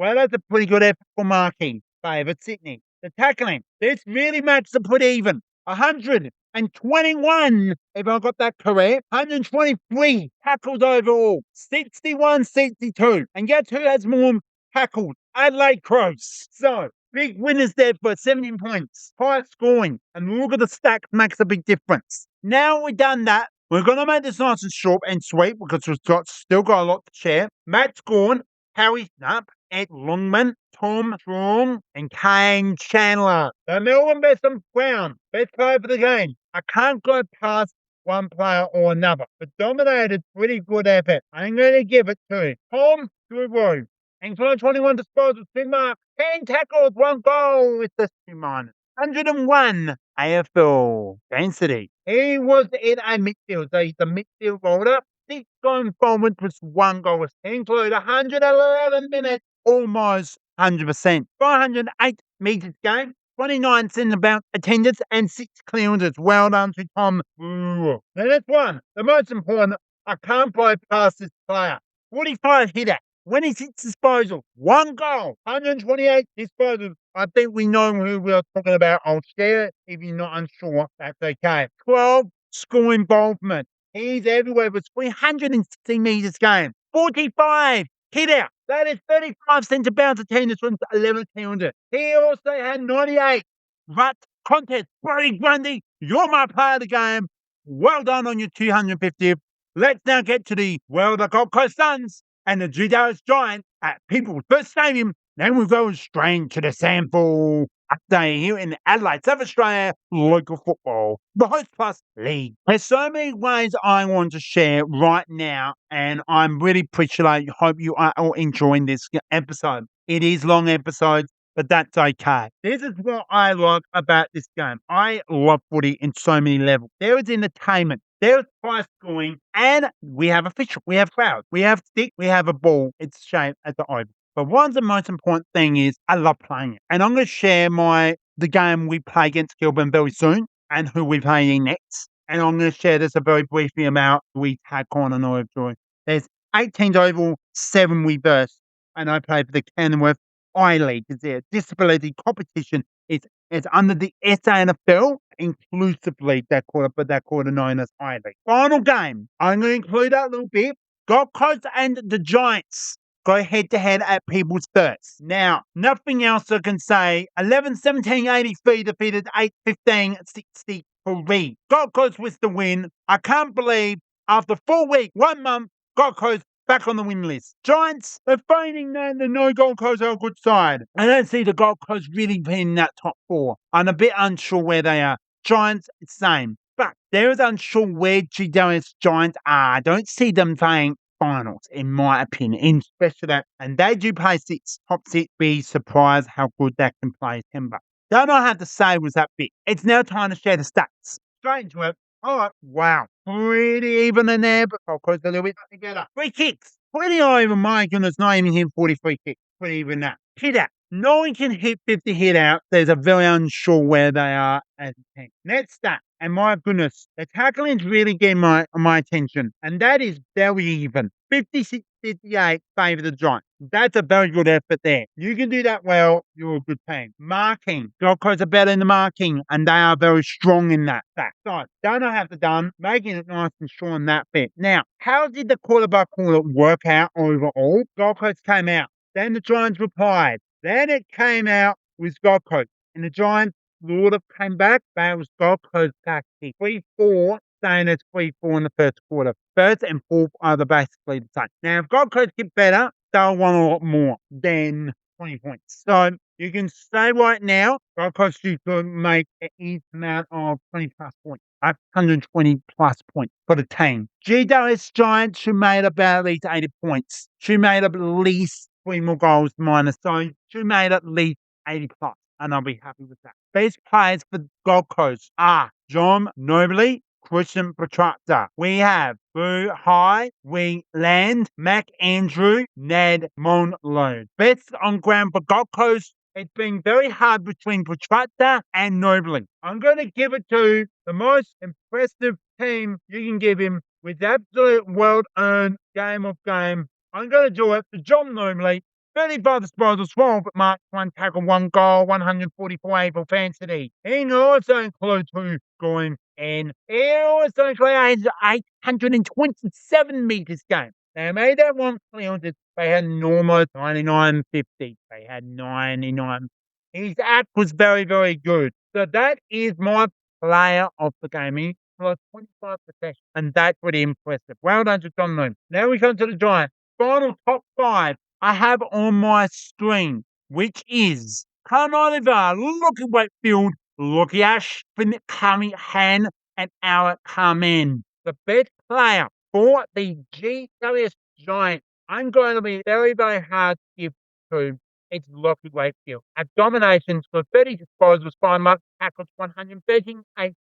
Well, that's a pretty good effort for marking. Favourite Sydney. The tackling. This really makes it put even. 121, if I got that correct. 123 tackles overall. 61-62. And guess who has more tackles? Adelaide Crows. So, big winners there for 17 points. High scoring. And look at the stack makes a big difference. Now we've done that, we're going to make this nice and short and sweet because we've still got a lot to share. Matt's gone. Harry Snup, Ed Longman, Tom Strong, and Kane Chandler. The Melbourne best and Brown, best player for the game. I can't go past one player or another, but dominated pretty good effort. I'm going to give it to Tom Strong. Including 21 disposals, 2 marks, 10 tackles, 1 goal with the 2 minus. 101 AFL density. He was in a midfield, so he's a midfield roller. 6 going forward plus 1 goal. He included 111 minutes, almost 100%. 408 metres game, 29 centre bounce attendance, and 6 clearances. Well done to Tom. Now that's one. The most important, I can't bypass this player. 45 hitter. 26 disposal, 1 goal, 128 disposals. I think we know who we're talking about. I'll share it. If you're not unsure, that's okay. 12 score involvement. He's everywhere with 360 metres game. 45 hit out. That is 35 centre bounce attendance from 11 clearances. He also had 98 rut contest. Brody Grundy, you're my player of the game. Well done on your 250th. Let's now get to the Gold Coast Suns and the Judaist Giants at People's First Stadium. Then we'll go straight to the SANFL update here in Adelaide, South Australia, local football, the Host Plus League. There's so many ways I want to share right now, and I'm really appreciate. Hope you are all enjoying this episode. It is long episodes, but that's okay. This is what I like about this game. I love footy in so many levels. There is entertainment. There's price scoring, and we have official, we have crowd, we have stick, we have a ball. It's shaped as the oval. But one the most important thing is I love playing it. And I'm going to share the game we play against Kilda very soon and who we're playing next. And I'm going to share this a very briefly about we take on an overjoy. There's 8 teams overall, 7 reverse. And I play for the Kenworth I-League. It's a disability competition. It's under the SANFL, inclusively, that quarter known as I-League. Final game. I'm going to include that a little bit. Gold Coast and the Giants go head-to-head at People's First. Now, nothing else I can say. 11-17-83 defeated 8-15-63. Gold Coast with the win. I can't believe after 4 weeks, 1 month, Gold Coast back on the win list. Giants, they're finding that the no Gold Coast are a good side. I don't see the Gold Coast really being in that top 4. I'm a bit unsure where they are. Giants, same. But there is unsure where GWS Giants are. I don't see them playing finals, in my opinion, especially that. And they do play 6, top 6. Be surprised how good that can play timber. Don't know how to say was that big. It's now time to share the stats. Straight into it. All right, wow. Pretty even in there, but I'll close a little bit together. 3 kicks. Pretty even, my goodness, not even hit 43 kicks. Pretty even that. Hit out. No one can hit 50 hit out. There's a very unsure where they are as a team. Next stat. And my goodness, the tackling's really getting my attention. And that is very even. 56-58 favour the Giants. That's a very good effort there. You can do that well, you're a good team. Marking. Gold Coast are better in the marking, and they are very strong in that fact. So, don't know how to done, making it nice and sure on that bit. Now, how did the quarterback work out overall? Gold Coast came out. Then the Giants replied. Then it came out with Gold Coast. And the Giants sort of came back, but it was Gold Coast back 3-4, saying it's 3-4 in the first quarter. First and fourth are basically the same. Now, if Gold Coast get better, they'll want a lot more than 20 points. So you can say right now, Gold Coast should make an easy amount of 20 plus points. 120 plus points for the team. GWS Giants should made about at least 80 points. Should made at least 3 more goals minus. So should made at least 80 plus. And I'll be happy with that. Best players for Gold Coast are John Nobley, Christian Petrarca. We have Boo High, We Land, Mac Andrew, Ned Monload. Best on ground for Gold Coast. It's been very hard between Petrarca and Nobley. I'm going to give it to the most impressive team you can give him with absolute well-earned game of game. I'm going to do it for John Nobley 35 disposals, 12 marks, 1 tackle, 1 goal, 144 able fantasy. He also includes 2 scoring, and he also includes 827 metres game. They made that one clear that they had normal 99.50. They had 99. His act was very, very good. So that is my player of the game. He was 25 possession, and that's pretty impressive. Well done to John Moon. Now we come to the Giants. Final top 5 I have on my screen, which is Cam Oliver, Lockie Wakefield, Lockie Ashford, Cunningham, and Alec Carmen. The best player for the GWS Giants. I'm going to be very, very hard to give to. It's Lockie Wakefield. At dominations for 30 disposals, 5 marks, tackles, 138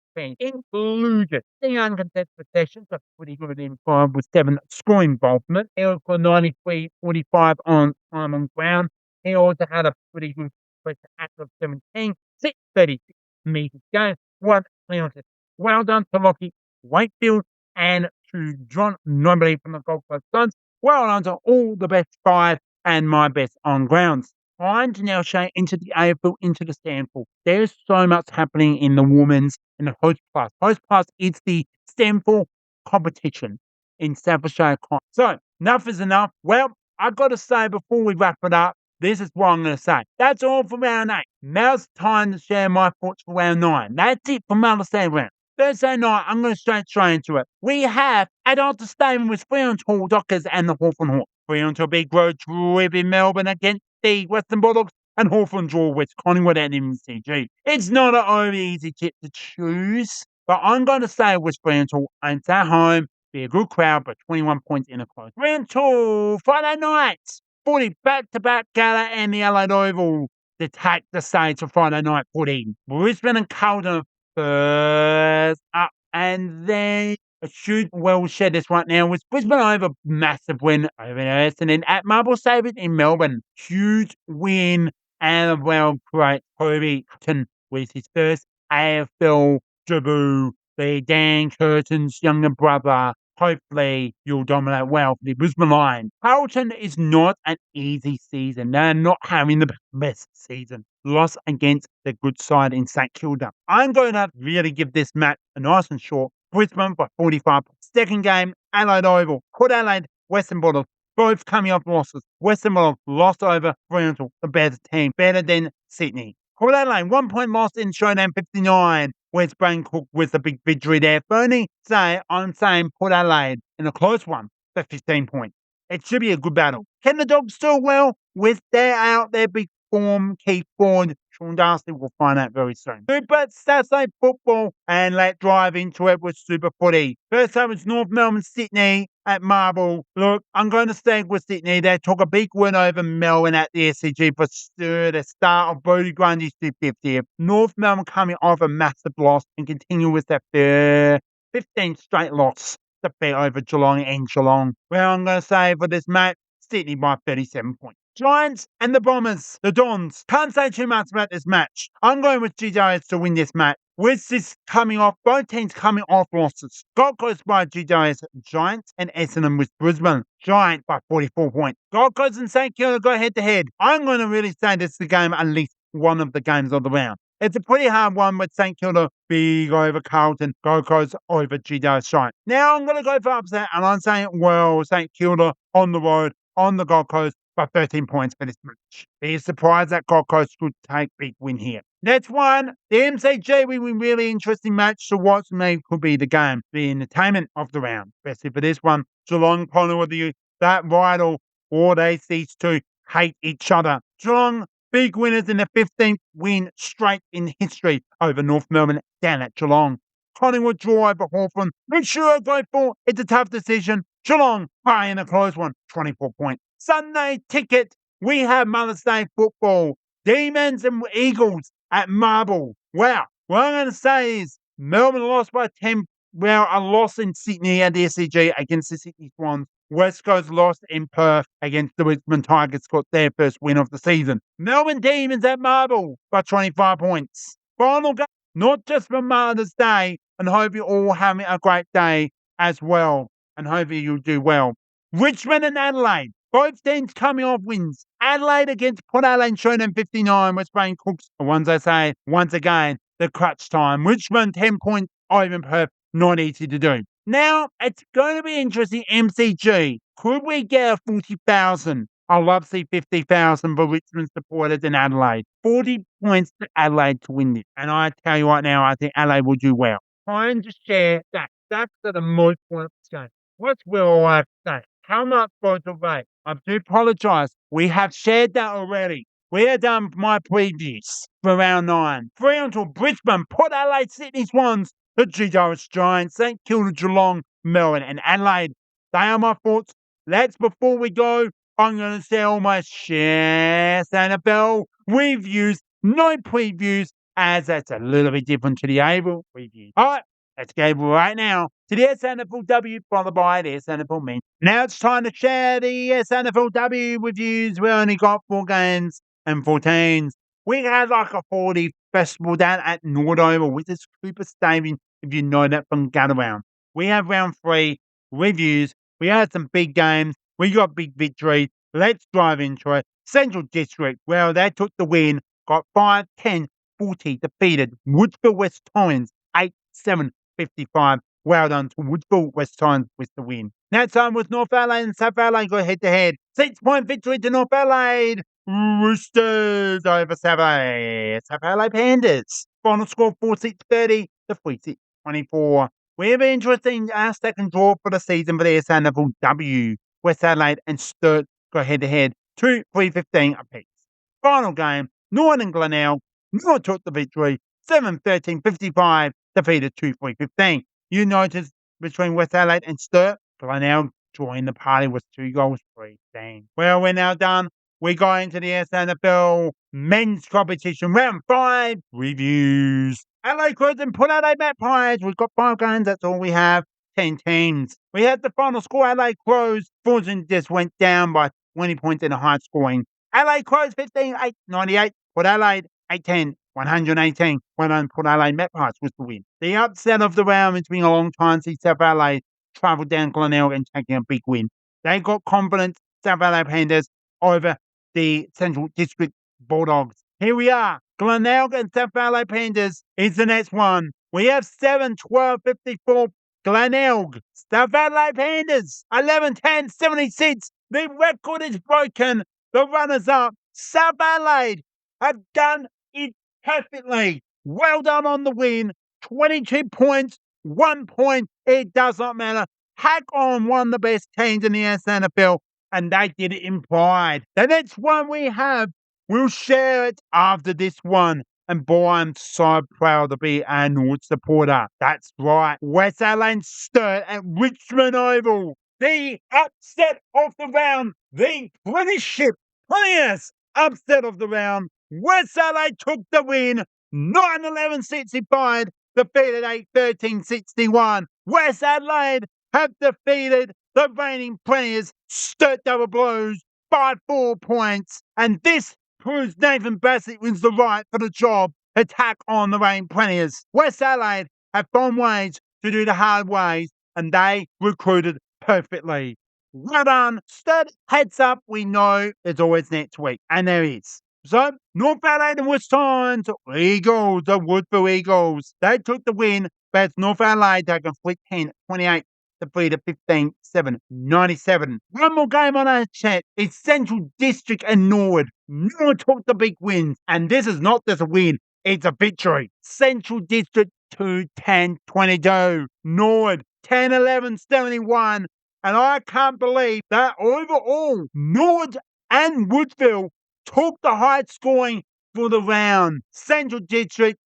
included the uncontested possessions, a pretty good in 5 with 7 scoring involvement. He also 93-45 on time on ground. He also had a pretty good pressure act of 17, 636 metres game, 1 clearance. Well done to Lockie Wakefield and to John Nobley from the Gold Coast Suns. Well done to all the best 5 and my best on grounds. Time to now shade into the AFL, into the SANFL. There's so much happening in the women's and the Host Plus. Host Plus is the SANFL competition in South Australia. So, enough is enough. Well, I've got to say before we wrap it up, this is what I'm going to say. That's all for round 8. Now it's time to share my thoughts for round 9. That's it for Thursday round. Thursday night, I'm going to straight into it. We have at Alta Stadium with Fremantle Dockers and the Hawthorn Hawks. Fremantle big road trip in Melbourne against the Western Bulldogs, and Hawthorn draw with Collingwood and MCG. It's not an overly easy tip to choose, but I'm going to say with Fremantle, and it's at home, be a good crowd, but 21 points in a close. Round 2, Friday night, 40 back-to-back gala and the Adelaide Oval to take the stage for Friday night footy. Brisbane and Carlton first up, and then I should well share this right now with Brisbane over massive win over Essendon at Marble Sabres in Melbourne. Huge win, and well, great Toby Hutton with his first AFL debut. The Dan Curtin's younger brother. Hopefully, you'll dominate well for the Brisbane Lions. Carlton is not an easy season. They're not having the best season. Loss against the good side in St Kilda. I'm going to really give this match a nice and short. Brisbane by 45. Second game, Adelaide Oval. Port Adelaide, Western Bulldogs, both coming off losses. Western Bulldogs lost over Fremantle, the better team, better than Sydney. Port Adelaide, 1 point loss in Showdown 59. Where's Brain Cook with the big victory there? Bernie, I'm saying Port Adelaide in a close one for 15 points. It should be a good battle. Can the Dogs do well with their big form, key forward? Sean Darcy will find out very soon. Super Saturday football, and let's drive into it with Super Footy. First up is North Melbourne, Sydney at Marble. Look, I'm going to stay with Sydney. They took a big win over Melbourne at the SCG for the start of Bodie Grundy's 50th. North Melbourne coming off a massive loss and continue with their 15 straight loss to beat over Geelong and Geelong. Well, I'm going to say for this match, Sydney by 37 points. Giants and the Bombers, the Dons. Can't say too much about this match. I'm going with GWS to win this match. With this coming off, both teams coming off losses. Gold Coast by GWS Giants and Essendon with Brisbane Giants by 44 points. Gold Coast and St Kilda go head to head. I'm going to really say this is the game, at least one of the games of the round. It's a pretty hard one with St Kilda big over Carlton, Gold Coast over GWS Giants. Now I'm going to go for upset, and I'm saying, well, St Kilda on the road, on the Gold Coast, by 13 points for this match. Be surprised that Gold Coast could take big win here. Next one, the MCG will be a really interesting match to watch. Maybe could be the game, the entertainment of the round. Especially for this one, Geelong, Collingwood, that vital war, these two hate each other. Geelong, big winners in the 15th win straight in history over North Melbourne down at Geelong. Collingwood draw over Hawthorn. Make sure go for it's a tough decision. Geelong, play in a close one, 24 points. Sunday ticket, we have Mother's Day football. Demons and Eagles at Marble. Wow. What I'm going to say is Melbourne lost by 10. Well, a loss in Sydney at the SCG against the Sydney Swans. West Coast lost in Perth against the Richmond Tigers, got their first win of the season. Melbourne Demons at Marble by 25 points. Final game, not just for Mother's Day, and hope you all having a great day as well, and hope you do well. Richmond and Adelaide. Both teams coming off wins. Adelaide against Port Adelaide Showdown 59. Brisbane Cooks, the ones I say, once again, the crutch time. Richmond 10 points over Perth. Not easy to do. Now, it's going to be interesting. MCG. Could we get a 40,000? I love to see 50,000 for Richmond supporters in Adelaide. 40 points to Adelaide to win this. And I tell you right now, I think Adelaide will do well. Trying to share that. That's the most points game. What's Will I say? How much for the rate? I do apologise. We have shared that already. We have done my previews for round 9. Fremantle, Brisbane, Port Adelaide, Sydney Swans, the GWS Giants, St Kilda, Geelong, Melbourne, and Adelaide. They are my thoughts. Before we go, I'm going to say all my share SANFL reviews, no previews, as that's a little bit different to the April reviews. All right, let's go right now to the SANFLW, followed by the SANFL men. Now it's time to share the SANFLW reviews. We only got 4 games and 14s. We had like a 40 festival down at North Oval with this Cooper Stadium, if you know that from Galloway. We have round 3 reviews. We had some big games. We got big victories. Let's dive into it. Central District, well, they took the win, got 5-10-40, defeated Woodville West Torrens 8-7-55. Well done to Woodville West Torrens with the win. Now time with North Adelaide and South Adelaide go head-to-head. 6-point victory to North Adelaide. Roosters over South Adelaide. South Adelaide Pandas. Final score 4-6-30 to 3-6-24. We have an interesting second draw for the season for the SANFLW. West Adelaide and Sturt go head-to-head 2-3-15 apiece. Final game, North and Glenelg. North took the victory 7-13-55, defeated 2-3-15. You notice between West Adelaide and Sturt, Glenelg joined the party with 2 goals free. Dang. Well, we're now done. We go into the SANFL men's competition, round 5 reviews. Adelaide Crows and Port Adelaide Magpies. We've got 5 games, that's all we have. 10 teams. We had the final score, Adelaide Crows. Fortune just went down by 20 points in a high scoring. Adelaide Crows 15-8-98. Port Adelaide 8-10-118. Well done, Port Adelaide Magpies was the win. The upset of the round, it's been a long time since South Adelaide travelled down Glenelg and taking a big win. They got confidence, South Adelaide Pandas, over the Central District Bulldogs. Here we are. Glenelg and South Adelaide Pandas is the next one. We have 7-12-54. Glenelg, South Adelaide Pandas, 11-10-76. The record is broken. The runners-up, South Adelaide, have done it perfectly. Well done on the win. 22 points, 1 point. It does not matter. Hack on one of the best teams in the SANFL, and they did it in pride. The next one we have, we'll share it after this one. And boy, I'm so proud to be a North supporter. That's right. West Adelaide Sturt at Richmond Oval. The upset of the round. The Premiership players upset of the round. West Adelaide took the win. 9-11-65. Defeated 8-13-61. West Adelaide have defeated the reigning Premiers. Sturt double blows by 4 points. And this proves Nathan Bassett wins the right for the job. Attack on the reigning Premiers. West Adelaide have found ways to do the hard ways, and they recruited perfectly. Well done. Sturt, heads up, we know there's always next week, and there is. So, North Adelaide and West Torrens, Eagles, the Woodville Eagles, they took the win, but it's North Adelaide taking 10-28. Defeated 15-7-97. One more game on our chat. It's Central District and Norwood. Norwood took the big wins, and this is not just a win, it's a victory. Central District 2-10-22. Norwood 10-11-71. And I can't believe that overall, Norwood and Woodville took the high scoring for the round. Central District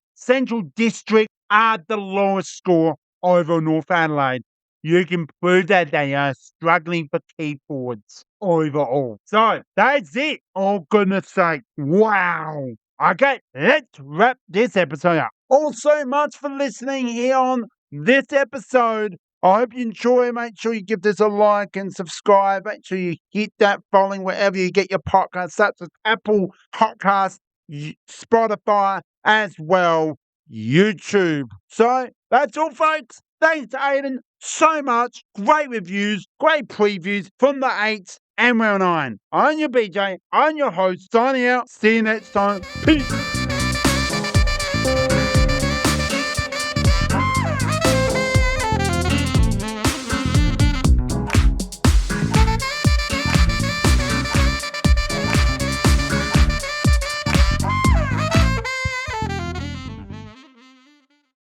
are the lowest score over North Adelaide. You can prove that they are struggling for key forwards overall. So, that's it. Oh, goodness sake. Wow. Okay, let's wrap this episode up. Also, much for listening here on this episode. I hope you enjoy. Make sure you give this a like and subscribe. Make sure you hit that following wherever you get your podcasts, such as Apple Podcasts, Spotify, as well YouTube. So, that's all, folks. Thanks to Aiden so much. Great reviews, great previews from the 8s. and round 9. I'm your BJ, I'm your host, signing out. See you next time. Peace.